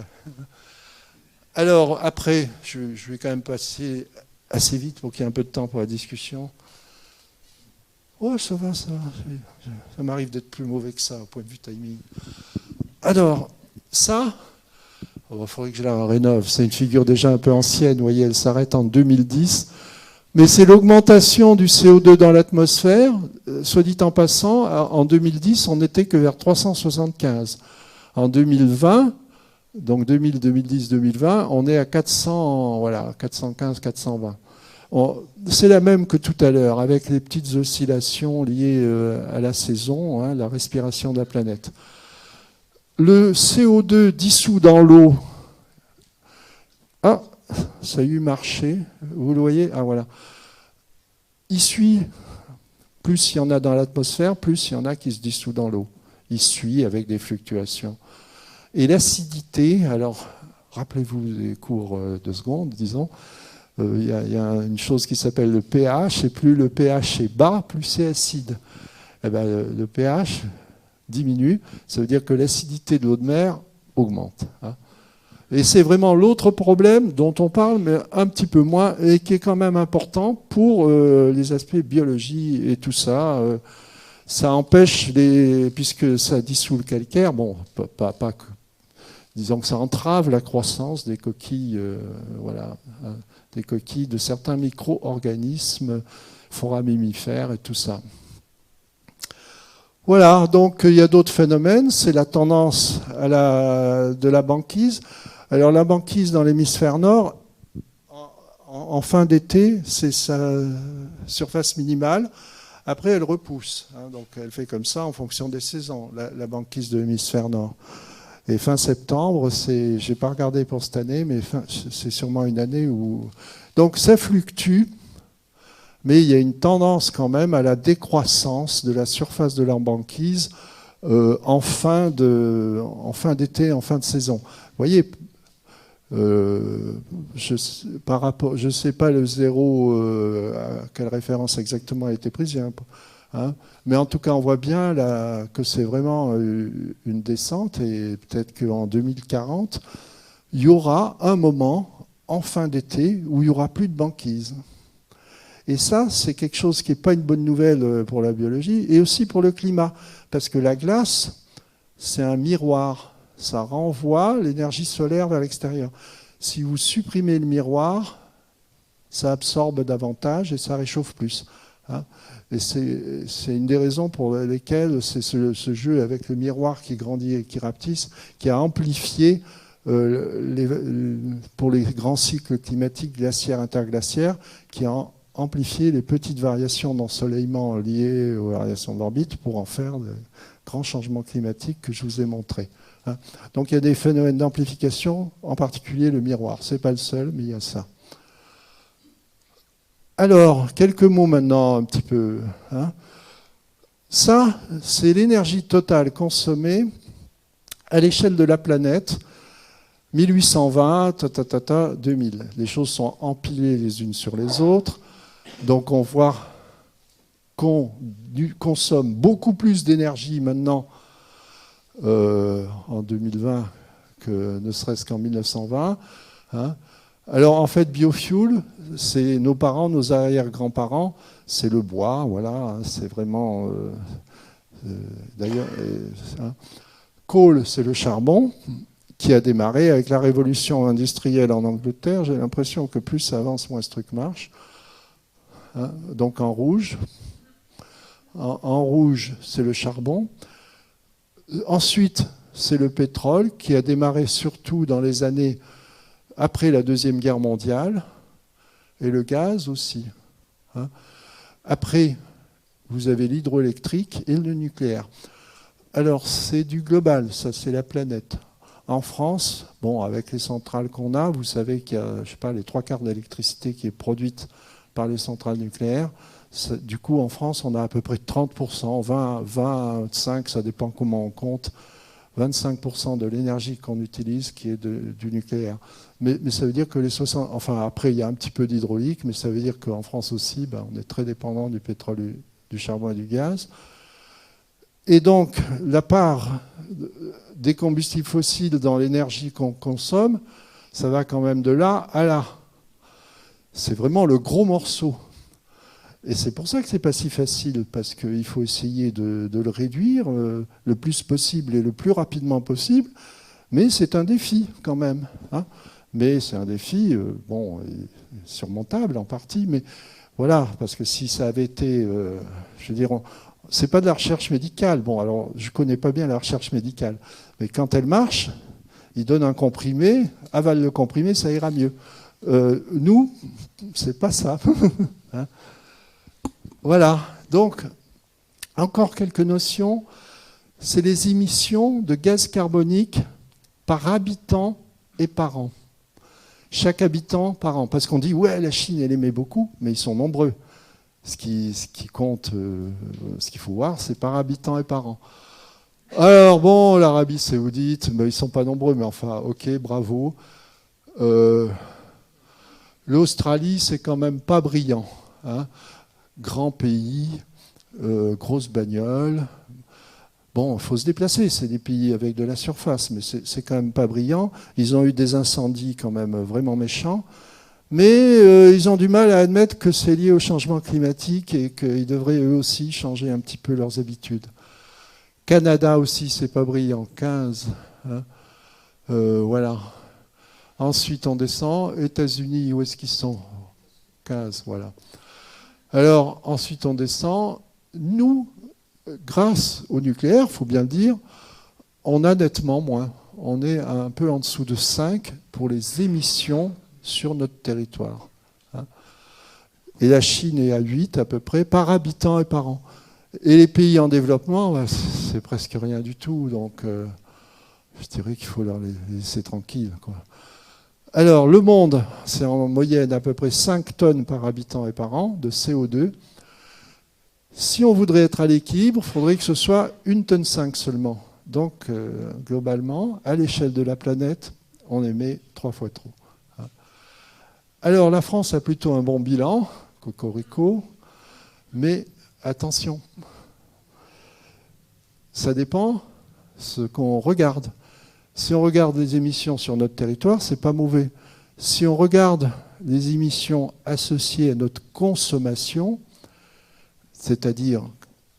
Alors après, je vais quand même passer assez vite pour qu'il y ait un peu de temps pour la discussion. Oh, ça va. Ça m'arrive d'être plus mauvais que ça, au point de vue timing. Alors, ça, il faudrait que je la rénove. C'est une figure déjà un peu ancienne, vous voyez, elle s'arrête en 2010. Mais c'est l'augmentation du CO2 dans l'atmosphère. Soit dit en passant, en 2010, on n'était que vers 375. En 2020, donc 2010-2020, on est à 400, voilà, 415, 420. C'est la même que tout à l'heure, avec les petites oscillations liées à la saison, hein, la respiration de la planète. Le CO2 dissous dans l'eau, ah, ça a eu marché, vous le voyez, ah voilà. Il suit, plus il y en a dans l'atmosphère, plus il y en a qui se dissout dans l'eau. Il suit avec des fluctuations. Et l'acidité, alors rappelez-vous des cours de seconde, disons, il y a une chose qui s'appelle le pH, et plus le pH est bas, plus c'est acide. Eh ben, le pH diminue, ça veut dire que l'acidité de l'eau de mer augmente. Hein. Et c'est vraiment l'autre problème dont on parle, mais un petit peu moins, et qui est quand même important pour les aspects biologie et tout ça. Ça empêche, puisque ça dissout le calcaire, bon, pas que, disons que ça entrave la croissance des coquilles, voilà, des coquilles de certains micro-organismes, foraminifères et tout ça. Voilà, donc il y a d'autres phénomènes, c'est la tendance de la banquise. Alors la banquise dans l'hémisphère nord, en fin d'été, c'est sa surface minimale. Après, elle repousse. Hein, donc elle fait comme ça en fonction des saisons, la banquise de l'hémisphère nord. Et fin septembre, je n'ai pas regardé pour cette année, mais c'est sûrement une année où... Donc ça fluctue, mais il y a une tendance quand même à la décroissance de la surface de la banquise en fin d'été, en fin de saison. Vous voyez, je ne sais pas le zéro, à quelle référence exactement a été prise, hein, mais en tout cas, on voit bien là, que c'est vraiment une descente, et peut-être qu'en 2040, il y aura un moment, en fin d'été, où il n'y aura plus de banquise. Et ça, c'est quelque chose qui n'est pas une bonne nouvelle pour la biologie, et aussi pour le climat, parce que la glace, c'est un miroir. Ça renvoie l'énergie solaire vers l'extérieur. Si vous supprimez le miroir, ça absorbe davantage et ça réchauffe plus. Hein. Et c'est une des raisons pour lesquelles c'est ce jeu avec le miroir qui grandit et qui rapetisse, qui a amplifié pour les grands cycles climatiques glaciaires, interglaciaires, qui a amplifié les petites variations d'ensoleillement liées aux variations d'orbite pour en faire de grands changements climatiques que je vous ai montrés. Donc il y a des phénomènes d'amplification, en particulier le miroir. Ce n'est pas le seul, mais il y a ça. Alors, quelques mots maintenant, un petit peu. Hein. Ça, c'est l'énergie totale consommée à l'échelle de la planète, 1820, 2000. Les choses sont empilées les unes sur les autres. Donc on voit qu'on consomme beaucoup plus d'énergie maintenant en 2020 que ne serait-ce qu'en 1920. Hein. Alors en fait, biofuel, c'est nos parents, nos arrière-grands-parents, c'est le bois, voilà, hein, c'est vraiment... d'ailleurs, hein. Coal, c'est le charbon qui a démarré avec la révolution industrielle en Angleterre. J'ai l'impression que plus ça avance, moins ce truc marche. Hein, donc en rouge. En rouge, c'est le charbon. Ensuite, c'est le pétrole qui a démarré surtout dans les années après la Deuxième Guerre mondiale, et le gaz aussi. Hein. Après, vous avez l'hydroélectrique et le nucléaire. Alors, c'est du global, ça, c'est la planète. En France, bon, avec les centrales qu'on a, vous savez qu'il y a, je sais pas, les 3/4 de l'électricité qui est produite par les centrales nucléaires. Du coup, en France, on a à peu près 30%, 20, 25, ça dépend comment on compte, 25% de l'énergie qu'on utilise qui est du nucléaire. Mais ça veut dire que les 60... Enfin, après, il y a un petit peu d'hydraulique, mais ça veut dire qu'en France aussi, ben, on est très dépendant du pétrole, du charbon et du gaz. Et donc, la part des combustibles fossiles dans l'énergie qu'on consomme, ça va quand même de là à là. C'est vraiment le gros morceau. Et c'est pour ça que c'est pas si facile, parce qu'il faut essayer de le réduire le plus possible et le plus rapidement possible. Mais c'est un défi quand même. Hein. Mais c'est un défi, bon, surmontable en partie. Mais voilà, parce que si ça avait été, je veux dire, c'est pas de la recherche médicale. Bon, alors je connais pas bien la recherche médicale, mais quand elle marche, ils donnent un comprimé, avalent le comprimé, ça ira mieux. Nous, c'est pas ça. Hein. Voilà, donc, encore quelques notions. C'est les émissions de gaz carbonique par habitant et par an. Chaque habitant par an. Parce qu'on dit, ouais, la Chine, elle émet beaucoup, mais ils sont nombreux. Ce qui compte, ce qu'il faut voir, c'est par habitant et par an. Alors, bon, l'Arabie Saoudite, ben, ils ne sont pas nombreux, mais enfin, ok, bravo. L'Australie, c'est quand même pas brillant. Hein. Grand pays, grosse bagnole. Bon, il faut se déplacer, c'est des pays avec de la surface, mais c'est quand même pas brillant. Ils ont eu des incendies quand même vraiment méchants, mais ils ont du mal à admettre que c'est lié au changement climatique et qu'ils devraient eux aussi changer un petit peu leurs habitudes. Canada aussi, c'est pas brillant, 15. Hein. Voilà. Ensuite, on descend. États-Unis, où est-ce qu'ils sont? 15, voilà. Alors, ensuite, on descend. Nous, grâce au nucléaire, il faut bien le dire, on a nettement moins. On est un peu en dessous de 5 pour les émissions sur notre territoire. Et la Chine est à 8 à peu près par habitant et par an. Et les pays en développement, c'est presque rien du tout. Donc, je dirais qu'il faut leur laisser tranquille, quoi. Alors, le monde, c'est en moyenne à peu près 5 tonnes par habitant et par an de CO2. Si on voudrait être à l'équilibre, il faudrait que ce soit 1,5 tonne seulement. Donc, globalement, à l'échelle de la planète, on émet 3 fois trop. Alors, la France a plutôt un bon bilan, cocorico, mais attention, ça dépend ce qu'on regarde. Si on regarde les émissions sur notre territoire, c'est pas mauvais. Si on regarde les émissions associées à notre consommation, c'est-à-dire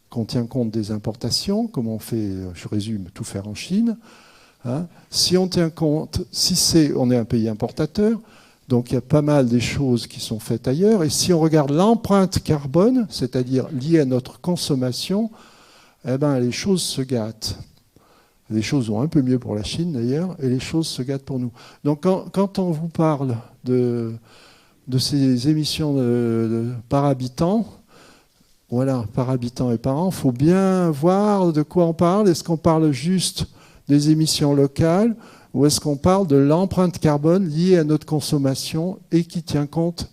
qu'on tient compte des importations, comme on fait, je résume, tout faire en Chine, hein, si on tient compte, on est un pays importateur, donc il y a pas mal des choses qui sont faites ailleurs, et si on regarde l'empreinte carbone, c'est-à-dire liée à notre consommation, eh ben, les choses se gâtent. Les choses vont un peu mieux pour la Chine d'ailleurs, et les choses se gâtent pour nous. Donc quand on vous parle de ces émissions par habitant, voilà, par habitant et par an, il faut bien voir de quoi on parle. Est-ce qu'on parle juste des émissions locales ou est-ce qu'on parle de l'empreinte carbone liée à notre consommation et qui tient compte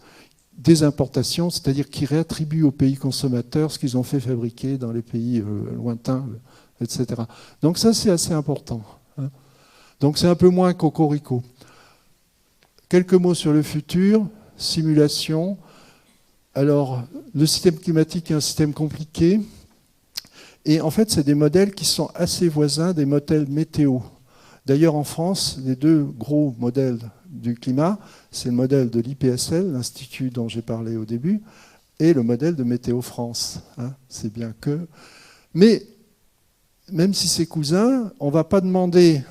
des importations, c'est-à-dire qui réattribue aux pays consommateurs ce qu'ils ont fait fabriquer dans les pays lointains, etc. Donc ça, c'est assez important. Hein. Donc c'est un peu moins cocorico. Quelques mots sur le futur, simulation. Alors, le système climatique est un système compliqué. Et en fait, c'est des modèles qui sont assez voisins des modèles météo. D'ailleurs, en France, les deux gros modèles du climat, c'est le modèle de l'IPSL, l'institut dont j'ai parlé au début, et le modèle de Météo France. Hein, c'est bien que... Mais même si c'est cousin, on ne va pas demander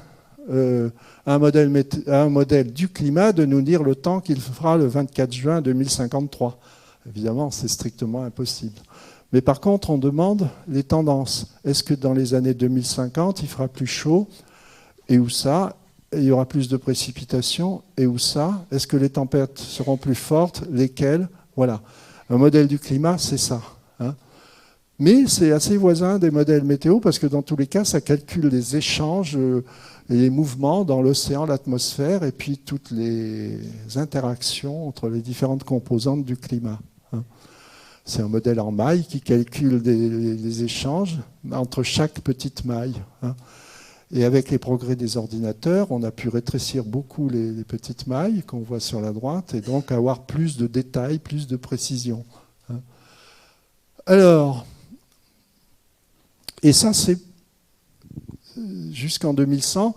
à un modèle du climat de nous dire le temps qu'il fera le 24 juin 2053. Évidemment, c'est strictement impossible. Mais par contre, on demande les tendances. Est-ce que dans les années 2050, il fera plus chaud? Et où ça? Et il y aura plus de précipitations? Et où ça? Est-ce que les tempêtes seront plus fortes? Lesquelles? Voilà. Un modèle du climat, c'est ça. Hein. Mais c'est assez voisin des modèles météo parce que dans tous les cas, ça calcule les échanges et les mouvements dans l'océan, l'atmosphère et puis toutes les interactions entre les différentes composantes du climat. Hein. C'est un modèle en maille qui calcule les échanges entre chaque petite maille. Hein. Et avec les progrès des ordinateurs, on a pu rétrécir beaucoup les petites mailles qu'on voit sur la droite et donc avoir plus de détails, plus de précision. Hein. Alors, et ça c'est jusqu'en 2100,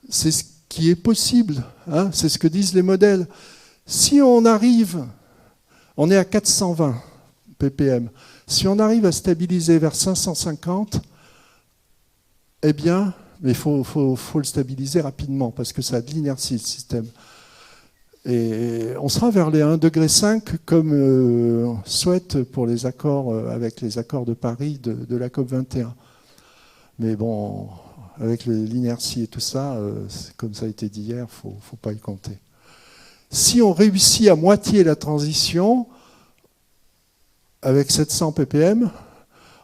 c'est ce qui est possible, hein, c'est ce que disent les modèles. Si on arrive, on est à 420 ppm, si on arrive à stabiliser vers 550, eh bien, mais il faut le stabiliser rapidement parce que ça a de l'inertie, le système. Et on sera vers les 1,5 degré comme souhaite pour les accords, avec les accords de Paris de la COP21. Mais bon, avec l'inertie et tout ça, comme ça a été dit hier, il ne faut pas y compter. Si on réussit à moitié la transition, avec 700 ppm,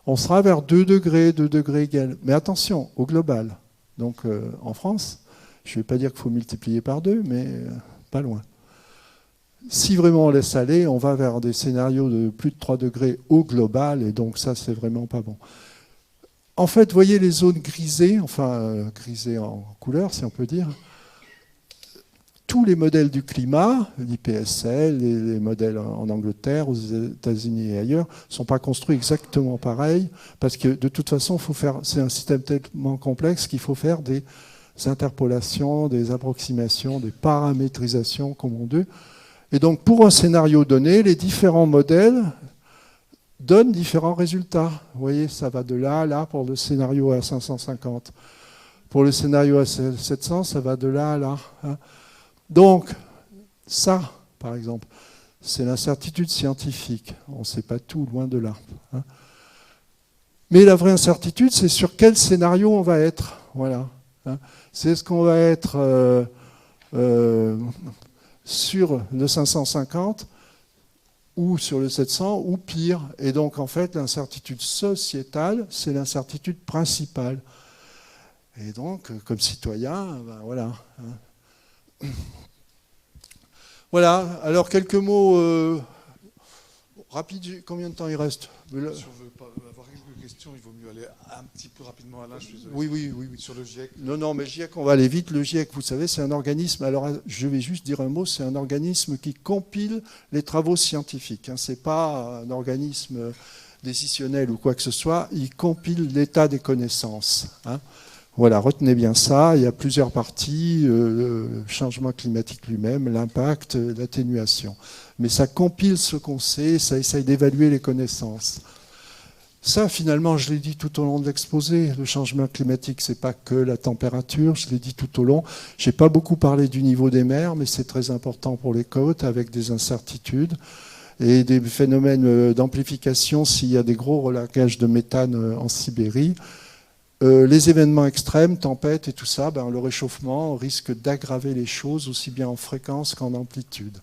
on sera vers 2 degrés égal. Mais attention, au global. Donc en France, je ne vais pas dire qu'il faut multiplier par 2, mais pas loin. Si vraiment on laisse aller, on va vers des scénarios de plus de 3 degrés au global, et donc ça, c'est vraiment pas bon. En fait, vous voyez les zones grisées, enfin grisées en couleur, si on peut dire. Tous les modèles du climat, l'IPSL, les modèles en Angleterre, aux États-Unis et ailleurs, ne sont pas construits exactement pareil, parce que de toute façon, c'est un système tellement complexe qu'il faut faire des interpolations, des approximations, des paramétrisations, comme on dit. Et donc, pour un scénario donné, les différents modèles donnent différents résultats. Vous voyez, ça va de là à là pour le scénario à 550. Pour le scénario à 700, ça va de là à là. Hein. Donc, ça, par exemple, c'est l'incertitude scientifique. On ne sait pas tout, loin de là. Hein. Mais la vraie incertitude, c'est sur quel scénario on va être. Voilà. Hein. C'est ce qu'on va être sur le 550 ou sur le 700 ou pire. Et donc, en fait, l'incertitude sociétale, c'est l'incertitude principale. Et donc, comme citoyen, ben voilà. Hein. Voilà, alors quelques mots rapides. Combien de temps il reste? Si on veut pas avoir quelques questions, il vaut mieux aller un petit peu rapidement. Alain, je suis désolé. Oui. Sur le GIEC. Non, mais GIEC, on va aller vite. Le GIEC, vous savez, c'est un organisme. Alors, je vais juste dire un mot. C'est un organisme qui compile les travaux scientifiques. Hein. C'est pas un organisme décisionnel ou quoi que ce soit. Il compile l'état des connaissances. Hein. Voilà, retenez bien ça. Il y a plusieurs parties, le changement climatique lui-même, l'impact, l'atténuation. Mais ça compile ce qu'on sait, ça essaye d'évaluer les connaissances. Ça, finalement, je l'ai dit tout au long de l'exposé, le changement climatique, ce n'est pas que la température, je l'ai dit tout au long. Je n'ai pas beaucoup parlé du niveau des mers, mais c'est très important pour les côtes, avec des incertitudes et des phénomènes d'amplification s'il y a des gros relagages de méthane en Sibérie. Les événements extrêmes, tempêtes et tout ça, ben, le réchauffement risque d'aggraver les choses aussi bien en fréquence qu'en amplitude.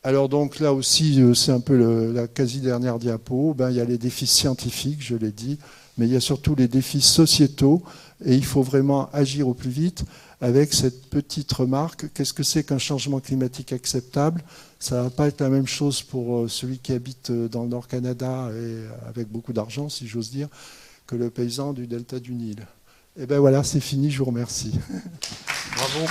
Alors donc là aussi, c'est un peu la quasi-dernière diapo, ben, il y a les défis scientifiques, je l'ai dit, mais il y a surtout les défis sociétaux et il faut vraiment agir au plus vite avec cette petite remarque. Qu'est-ce que c'est qu'un changement climatique acceptable? Ça ne va pas être la même chose pour celui qui habite dans le Nord Canada et avec beaucoup d'argent, si j'ose dire, que le paysan du delta du Nil. Et bien voilà, c'est fini, je vous remercie. Bravo.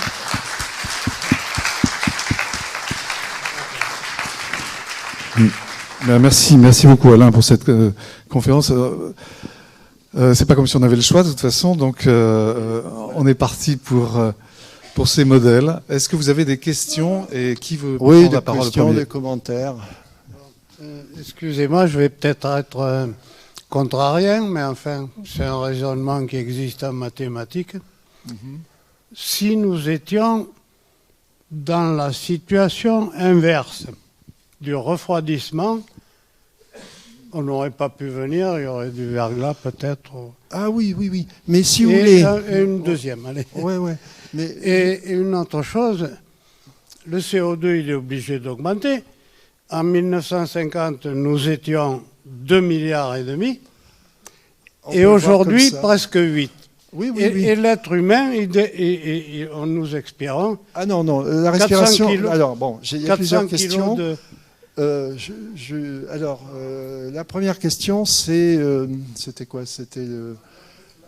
Ben merci beaucoup Alain pour cette conférence. C'est pas comme si on avait le choix de toute façon, donc on est parti pour ces modèles. Est-ce que vous avez des questions et qui veut prendre la parole? Oui, des questions, des commentaires. Excusez-moi, je vais peut-être être contrarien, mais enfin, c'est un raisonnement qui existe en mathématiques. Si nous étions dans la situation inverse, du refroidissement, on n'aurait pas pu venir, il y aurait du verglas peut-être. Ah oui, oui, oui. Mais si vous Et, voulez... et une deuxième, allez. Ouais, ouais. Mais... Et une autre chose, le CO2, il est obligé d'augmenter. En 1950, nous étions 2,5 milliards. Et aujourd'hui, presque 8. Oui, oui, et l'être humain, nous expirons. Ah non, non, la respiration... Alors, bon, il y a plusieurs questions. La première question, c'était quoi? C'était...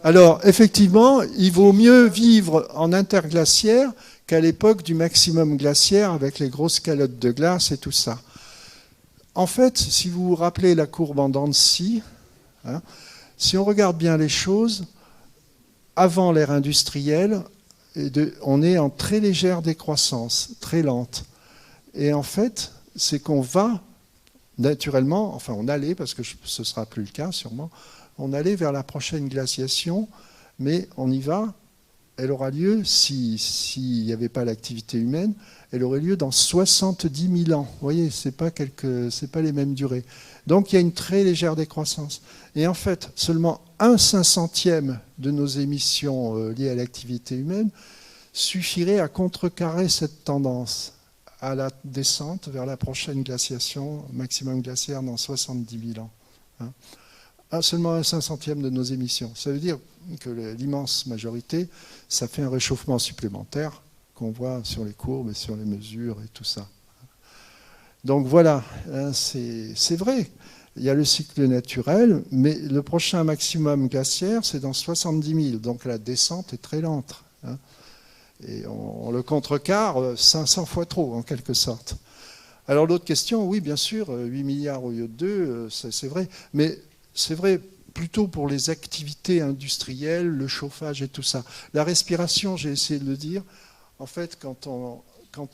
Alors, effectivement, il vaut mieux vivre en interglaciaire qu'à l'époque du maximum glaciaire avec les grosses calottes de glace et tout ça. En fait, si vous vous rappelez la courbe en dents de scie, hein, si on regarde bien les choses, avant l'ère industrielle, on est en très légère décroissance, très lente. Et en fait, c'est qu'on va naturellement, enfin on allait, parce que ce ne sera plus le cas sûrement, on allait vers la prochaine glaciation, mais on y va, elle aura lieu, s'il n'y avait pas l'activité humaine, elle aurait lieu dans 70 000 ans. Vous voyez, ce n'est pas les mêmes durées. Donc il y a une très légère décroissance. Et en fait, seulement 1/500e de nos émissions liées à l'activité humaine suffirait à contrecarrer cette tendance à la descente vers la prochaine glaciation, maximum glaciaire dans 70 000 ans. Hein. Seulement 1/500e de nos émissions. Ça veut dire que l'immense majorité, ça fait un réchauffement supplémentaire qu'on voit sur les courbes et sur les mesures et tout ça. Donc voilà, hein, c'est vrai. Il y a le cycle naturel, mais le prochain maximum glaciaire, c'est dans 70 000. Donc la descente est très lente. Hein. Et on le contrecarre 500 fois trop, en quelque sorte. Alors l'autre question, oui, bien sûr, 8 milliards au lieu de 2, c'est vrai. Mais c'est vrai plutôt pour les activités industrielles, le chauffage et tout ça. La respiration, j'ai essayé de le dire, en fait, quand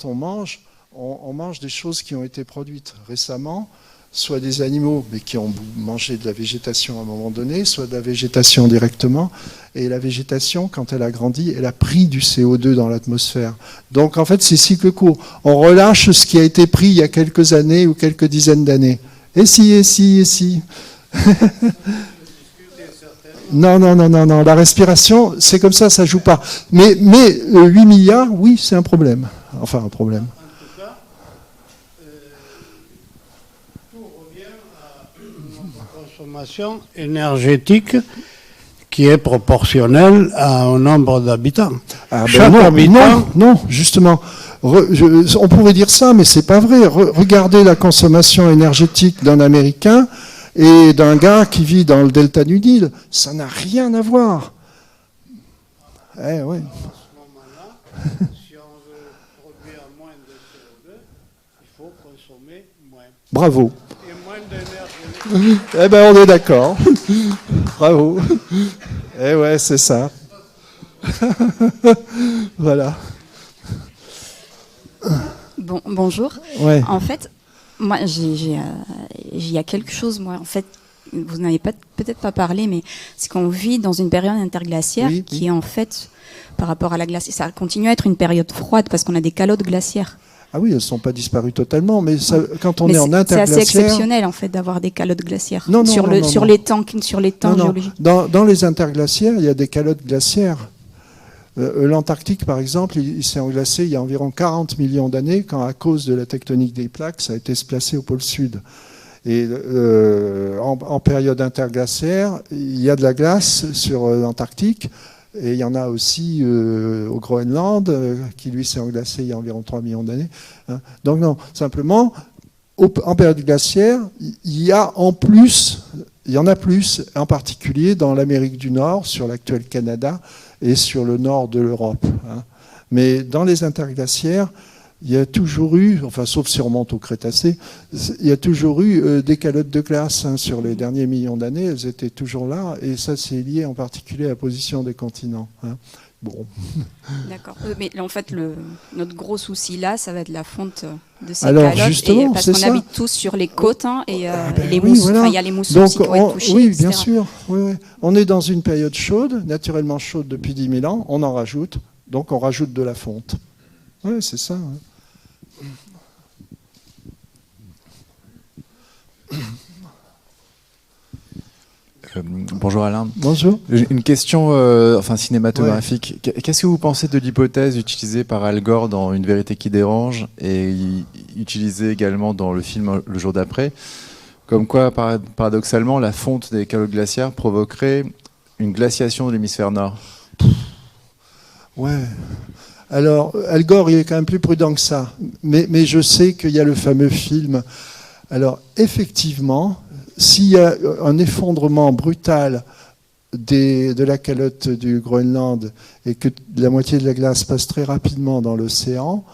on mange, on mange des choses qui ont été produites récemment, soit des animaux, mais qui ont mangé de la végétation à un moment donné, soit de la végétation directement. Et la végétation, quand elle a grandi, elle a pris du CO2 dans l'atmosphère. Donc, en fait, c'est cycle court. On relâche ce qui a été pris il y a quelques années ou quelques dizaines d'années. Et si. Non. La respiration, c'est comme ça joue pas. Mais 8 milliards, oui, c'est un problème. Enfin, un problème. Consommation énergétique qui est proportionnelle au nombre d'habitants. Chaque habitant... Non, justement. On pourrait dire ça, mais c'est pas vrai. Regardez la consommation énergétique d'un Américain et d'un gars qui vit dans le delta du Nil. Ça n'a rien à voir. Ouais. À ce moment-là, si on veut produire moins de CO2, il faut consommer moins. Bravo. Et moins d'énergie. Eh ben, on est d'accord. Bravo. Eh ouais, c'est ça. Voilà. Bonjour. Ouais. En fait, moi, il y a quelque chose, moi, en fait, vous n'avez peut-être pas parlé, mais c'est qu'on vit dans une période interglaciaire qui est en fait, par rapport à la glace, ça continue à être une période froide parce qu'on a des calottes glaciaires. Ah oui, elles ne sont pas disparues totalement, mais quand on est en interglaciaire... C'est assez exceptionnel, en fait, d'avoir des calottes glaciaires sur les temps géologiques. Dans les interglaciaires, il y a des calottes glaciaires. L'Antarctique, par exemple, il s'est englacé il y a environ 40 millions d'années, quand à cause de la tectonique des plaques, ça a été se placer au pôle sud. Et en période interglaciaire, il y a de la glace sur l'Antarctique, et il y en a aussi au Groenland, qui lui s'est englacé il y a environ 3 millions d'années. Hein. Donc non, simplement, en période glaciaire, il y en a plus, en particulier dans l'Amérique du Nord, sur l'actuel Canada, et sur le nord de l'Europe. Hein. Mais dans les interglaciaires, il y a toujours eu, enfin sauf si on remonte au Crétacé, il y a toujours eu des calottes de glace hein, sur les derniers millions d'années, elles étaient toujours là, et ça c'est lié en particulier à la position des continents. Hein. Bon. D'accord. Mais en fait, notre gros souci là, ça va être la fonte de ces Alors, calottes, justement, parce qu'on habite tous sur les côtes, hein, et les oui, mousses, voilà. il y a les moussons aussi qui vont être touchés, oui, etc. bien sûr. Oui. On est dans une période chaude, naturellement chaude depuis 10 000 ans, on en rajoute, donc on rajoute de la fonte. Oui, c'est ça. Hein. Bonjour Alain. Bonjour. Une question cinématographique. Ouais. Qu'est-ce que vous pensez de l'hypothèse utilisée par Al Gore dans Une vérité qui dérange et utilisée également dans le film Le jour d'après, comme quoi, paradoxalement, la fonte des calottes glaciaires provoquerait une glaciation de l'hémisphère nord? Ouais. Alors, Al Gore, il est quand même plus prudent que ça. Mais je sais qu'il y a le fameux film. Alors, effectivement, s'il y a un effondrement brutal de la calotte du Groenland et que la moitié de la glace passe très rapidement dans l'océan,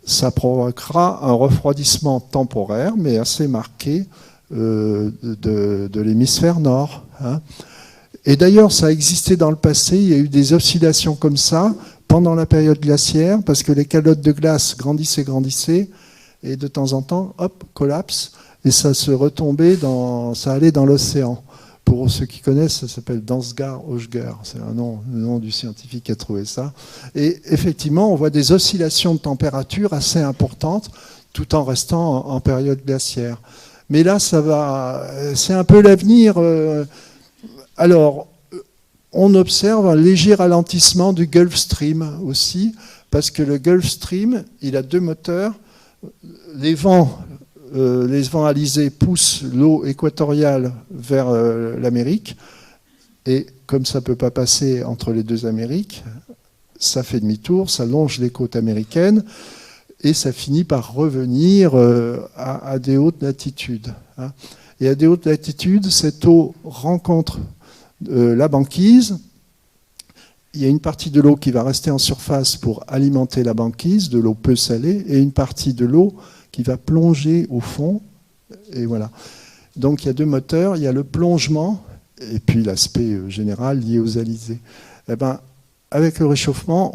ça provoquera un refroidissement temporaire, mais assez marqué, de l'hémisphère nord. Hein. Et d'ailleurs, ça a existé dans le passé, il y a eu des oscillations comme ça pendant la période glaciaire, parce que les calottes de glace grandissaient, et de temps en temps, hop, collapse, et ça se retombait, ça allait dans l'océan. Pour ceux qui connaissent, ça s'appelle Dansgaard-Oeschger, c'est le nom du scientifique qui a trouvé ça. Et effectivement, on voit des oscillations de température assez importantes, tout en restant en période glaciaire. Mais là, c'est un peu l'avenir. Alors, on observe un léger ralentissement du Gulf Stream aussi, parce que le Gulf Stream, il a deux moteurs. Les vents alizés poussent l'eau équatoriale vers l'Amérique, et comme ça ne peut pas passer entre les deux Amériques, ça fait demi-tour, ça longe les côtes américaines, et ça finit par revenir à des hautes latitudes. Hein. Et à des hautes latitudes, cette eau rencontre la banquise. Il y a une partie de l'eau qui va rester en surface pour alimenter la banquise, de l'eau peu salée, et une partie de l'eau qui va plonger au fond. Et voilà. Donc il y a deux moteurs, il y a le plongement, et puis l'aspect général lié aux alizés. Eh ben, avec le réchauffement,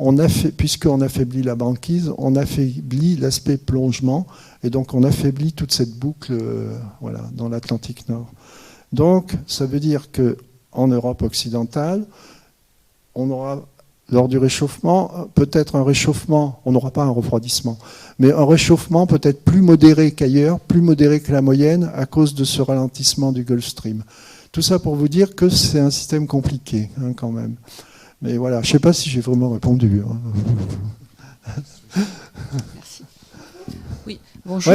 puisqu'on affaiblit la banquise, on affaiblit l'aspect plongement, et donc on affaiblit toute cette boucle dans l'Atlantique Nord. Donc ça veut dire qu'en Europe occidentale, on aura, lors du réchauffement, peut-être un réchauffement, on n'aura pas un refroidissement, mais un réchauffement peut-être plus modéré qu'ailleurs, plus modéré que la moyenne, à cause de ce ralentissement du Gulf Stream. Tout ça pour vous dire que c'est un système compliqué, hein, quand même. Mais voilà, je ne sais pas si j'ai vraiment répondu. Hein. Merci. Oui, bonjour.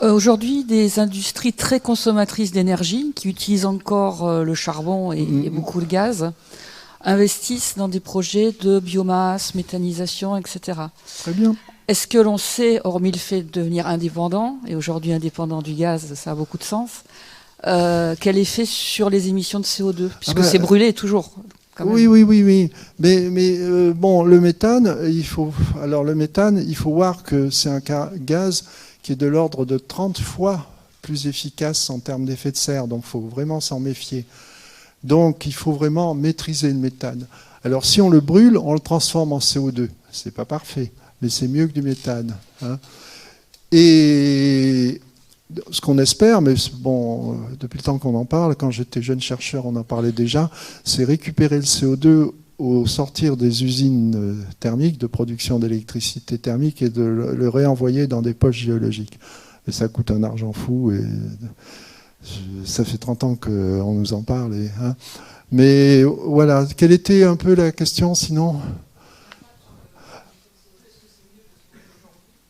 Ouais. Aujourd'hui, des industries très consommatrices d'énergie, qui utilisent encore le charbon et beaucoup le gaz, investissent dans des projets de biomasse, méthanisation, etc. Très bien. Est-ce que l'on sait, hormis le fait de devenir indépendant, et aujourd'hui indépendant du gaz, ça a beaucoup de sens, quel effet sur les émissions de CO2 ? Puisque c'est brûlé toujours. Oui. Mais bon, le méthane, il faut voir que c'est un gaz qui est de l'ordre de 30 fois plus efficace en termes d'effet de serre, donc il faut vraiment s'en méfier. Donc il faut vraiment maîtriser le méthane. Alors si on le brûle, on le transforme en CO2. C'est pas parfait, mais c'est mieux que du méthane. Hein. Et ce qu'on espère, mais bon, depuis le temps qu'on en parle, quand j'étais jeune chercheur, on en parlait déjà, c'est récupérer le CO2 au sortir des usines thermiques, de production d'électricité thermique, et de le réenvoyer dans des poches géologiques. Et ça coûte un argent fou, et ça fait 30 ans qu'on nous en parle. Hein. Mais voilà, quelle était un peu la question sinon ?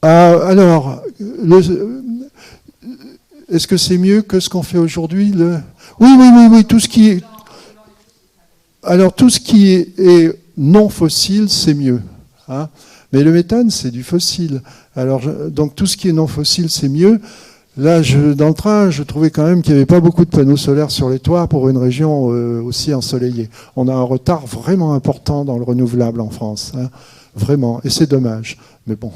Alors, est-ce que c'est mieux que ce qu'on fait aujourd'hui ? Oui, tout ce qui est... Alors, tout ce qui est non fossile, c'est mieux. Hein. Mais le méthane, c'est du fossile. Alors, donc, tout ce qui est non fossile, c'est mieux. Là, dans le train, je trouvais quand même qu'il n'y avait pas beaucoup de panneaux solaires sur les toits pour une région aussi ensoleillée. On a un retard vraiment important dans le renouvelable en France. Hein. Vraiment. Et c'est dommage. Mais bon...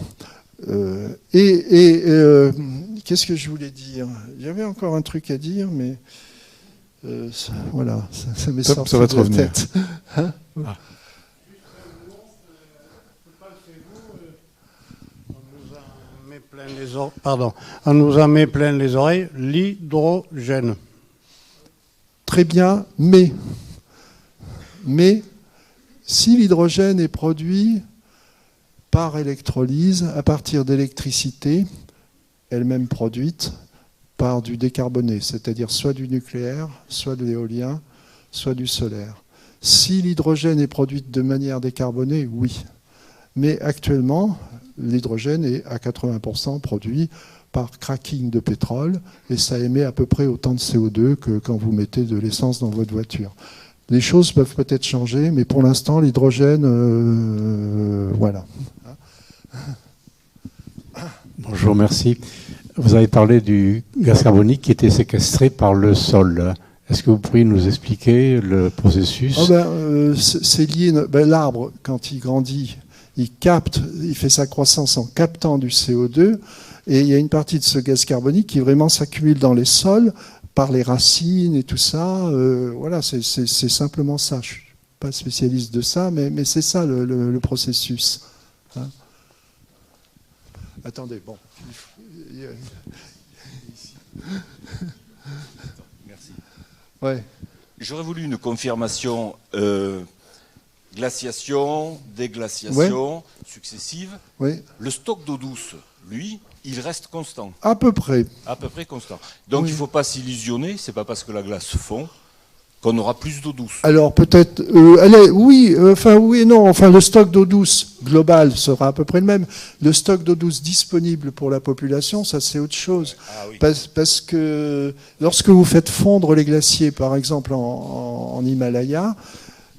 qu'est-ce que je voulais dire ? Il y avait encore un truc à dire, mais voilà, ça m'est sorti ça va te de la revenir. tête. Hein on nous en met plein les oreilles, l'hydrogène. Très bien, mais si l'hydrogène est produit par électrolyse à partir d'électricité, elle-même produite par du décarboné, c'est-à-dire soit du nucléaire, soit de l'éolien, soit du solaire. Si l'hydrogène est produit de manière décarbonée, oui. Mais actuellement, l'hydrogène est à 80% produit par cracking de pétrole et ça émet à peu près autant de CO2 que quand vous mettez de l'essence dans votre voiture. Les choses peuvent peut-être changer, mais pour l'instant, l'hydrogène, voilà. Bonjour, merci. Vous avez parlé du gaz carbonique qui était séquestré par le sol. Est-ce que vous pourriez nous expliquer le processus? C'est lié. L'arbre, quand il grandit, il capte, il fait sa croissance en captant du CO2, et il y a une partie de ce gaz carbonique qui vraiment s'accumule dans les sols par les racines et tout ça. Voilà, c'est simplement ça. Je ne suis pas spécialiste de ça, mais c'est ça le processus. Hein. Attendez, bon. Merci. Ouais. J'aurais voulu une confirmation glaciation, déglaciation successive. Ouais. Le stock d'eau douce, lui, il reste constant. À peu près. À peu près constant. Donc il ne faut pas s'illusionner, c'est pas parce que la glace fond qu'on aura plus d'eau douce. Alors peut-être, oui et non. Enfin, le stock d'eau douce global sera à peu près le même. Le stock d'eau douce disponible pour la population, ça c'est autre chose. Ah, oui. Parce que lorsque vous faites fondre les glaciers, par exemple en Himalaya,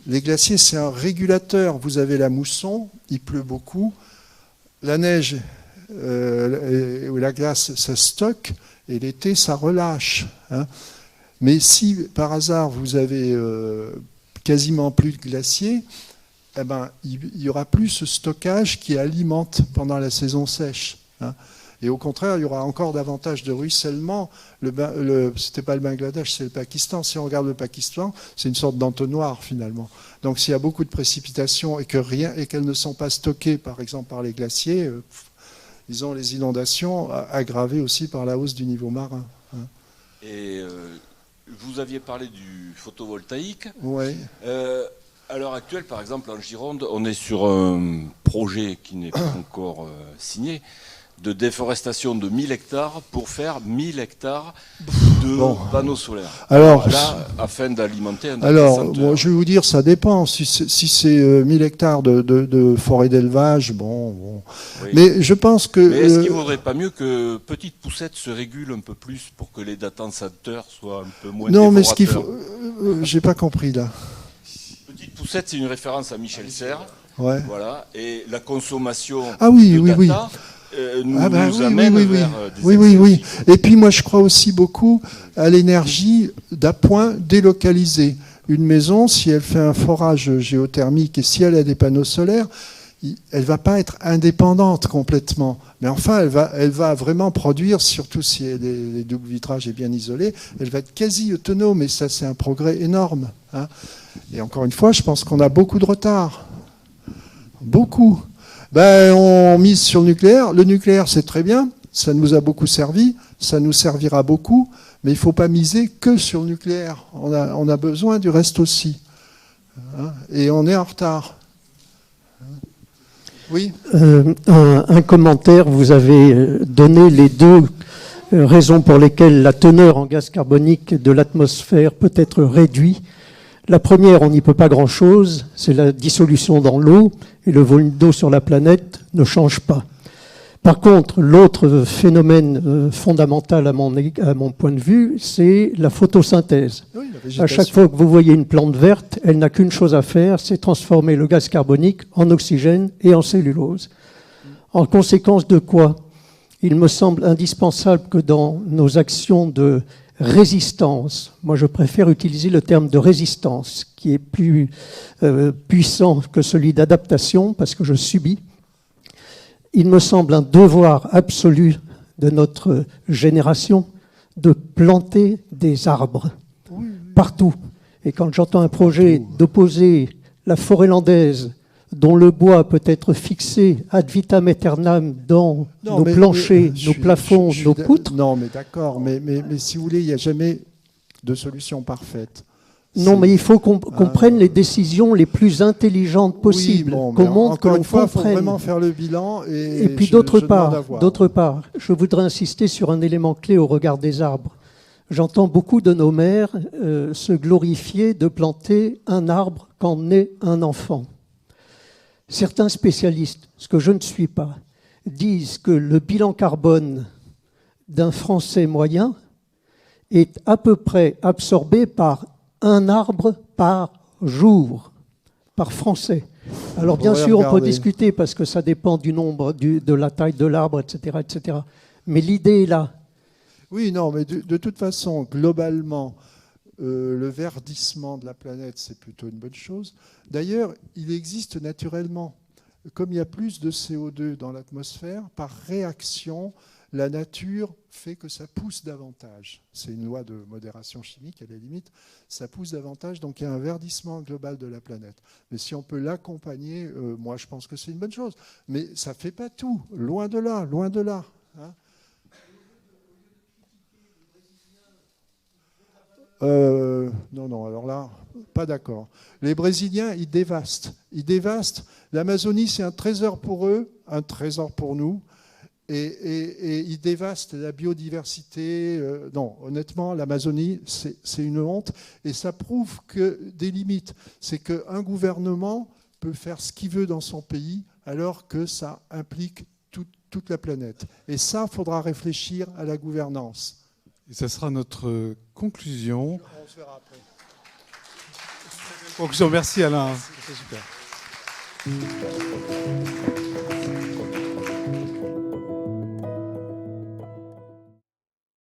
les glaciers c'est un régulateur. Vous avez la mousson, il pleut beaucoup, la neige ou la glace, ça stocke, et l'été ça relâche. Hein. Mais si par hasard vous avez quasiment plus de glaciers, eh ben, il y aura plus ce stockage qui alimente pendant la saison sèche. Hein. Et au contraire, il y aura encore davantage de ruissellement. C'était pas le Bangladesh, c'est le Pakistan. Si on regarde le Pakistan, c'est une sorte d'entonnoir finalement. Donc s'il y a beaucoup de précipitations et qu'elles ne sont pas stockées, par exemple par les glaciers, disons les inondations aggravées aussi par la hausse du niveau marin. Hein. Et vous aviez parlé du photovoltaïque. Ouais. À l'heure actuelle, par exemple, en Gironde, on est sur un projet qui n'est pas encore signé, de déforestation de 1000 hectares pour faire 1000 hectares de panneaux solaires. Alors, là, afin d'alimenter un bon, je vais vous dire, ça dépend. Si c'est 1000 hectares de forêt d'élevage, bon. Oui. Mais je pense que... Mais est-ce qu'il ne vaudrait pas mieux que Petite Poussette se régule un peu plus pour que les datants sateurs soient un peu moins dévorateurs? Non, mais ce qu'il faut... j'ai pas compris, là. Petite Poussette, c'est une référence à Michel Serres. Ouais. Voilà. Et la consommation de data... nous amène vers des oui. Et puis moi je crois aussi beaucoup à l'énergie d'appoint délocalisée. Une maison, si elle fait un forage géothermique et si elle a des panneaux solaires, elle ne va pas être indépendante complètement. Mais enfin, elle va vraiment produire, surtout si les doubles vitrages est bien isolé, elle va être quasi autonome et ça c'est un progrès énorme. Hein. Et encore une fois, je pense qu'on a beaucoup de retard. Beaucoup. On mise sur le nucléaire. Le nucléaire, c'est très bien. Ça nous a beaucoup servi. Ça nous servira beaucoup. Mais il ne faut pas miser que sur le nucléaire. On a besoin du reste aussi. Hein, et on est en retard. Oui. Un commentaire. Vous avez donné les deux raisons pour lesquelles la teneur en gaz carbonique de l'atmosphère peut être réduite. La première, on n'y peut pas grand-chose, c'est la dissolution dans l'eau, et le volume d'eau sur la planète ne change pas. Par contre, l'autre phénomène fondamental à mon point de vue, c'est la photosynthèse. Oui, à chaque fois que vous voyez une plante verte, elle n'a qu'une chose à faire, c'est transformer le gaz carbonique en oxygène et en cellulose. En conséquence de quoi, il me semble indispensable que dans nos actions de résistance, moi je préfère utiliser le terme de résistance, qui est plus puissant que celui d'adaptation, parce que je subis. Il me semble un devoir absolu de notre génération de planter des arbres partout. Et quand j'entends un projet d'opposer la forêt landaise, dont le bois peut être fixé ad vitam aeternam dans nos planchers, nos plafonds, nos poutres. Non, mais d'accord, mais si vous voulez, il n'y a jamais de solution parfaite. Non, mais il faut qu'on prenne les décisions les plus intelligentes possibles, qu'on montre que l'on comprenne. Il faut vraiment faire le bilan. Et puis d'autre part, je voudrais insister sur un élément clé au regard des arbres. J'entends beaucoup de nos maires se glorifier de planter un arbre quand naît un enfant. Certains spécialistes, ce que je ne suis pas, disent que le bilan carbone d'un Français moyen est à peu près absorbé par un arbre par jour, par Français. Alors bien sûr, on peut discuter parce que ça dépend du nombre, de la taille de l'arbre, etc., etc. Mais l'idée est là. Oui, non, mais de toute façon, globalement, le verdissement de la planète, c'est plutôt une bonne chose. D'ailleurs, il existe naturellement, comme il y a plus de CO2 dans l'atmosphère, par réaction, la nature fait que ça pousse davantage. C'est une loi de modération chimique, à la limite, ça pousse davantage, donc il y a un verdissement global de la planète. Mais si on peut l'accompagner, moi je pense que c'est une bonne chose. Mais ça ne fait pas tout, loin de là, loin de là. Hein. Non, alors là, pas d'accord. Les Brésiliens, ils dévastent. Ils dévastent. L'Amazonie, c'est un trésor pour eux, un trésor pour nous. Et ils dévastent la biodiversité. Non, honnêtement, l'Amazonie, c'est une honte. Et ça prouve que des limites. C'est qu'un gouvernement peut faire ce qu'il veut dans son pays, alors que ça implique toute la planète. Et ça, il faudra réfléchir à la gouvernance. Et ça sera notre conclusion. On se verra après. Conclusion, merci Alain. C'est super.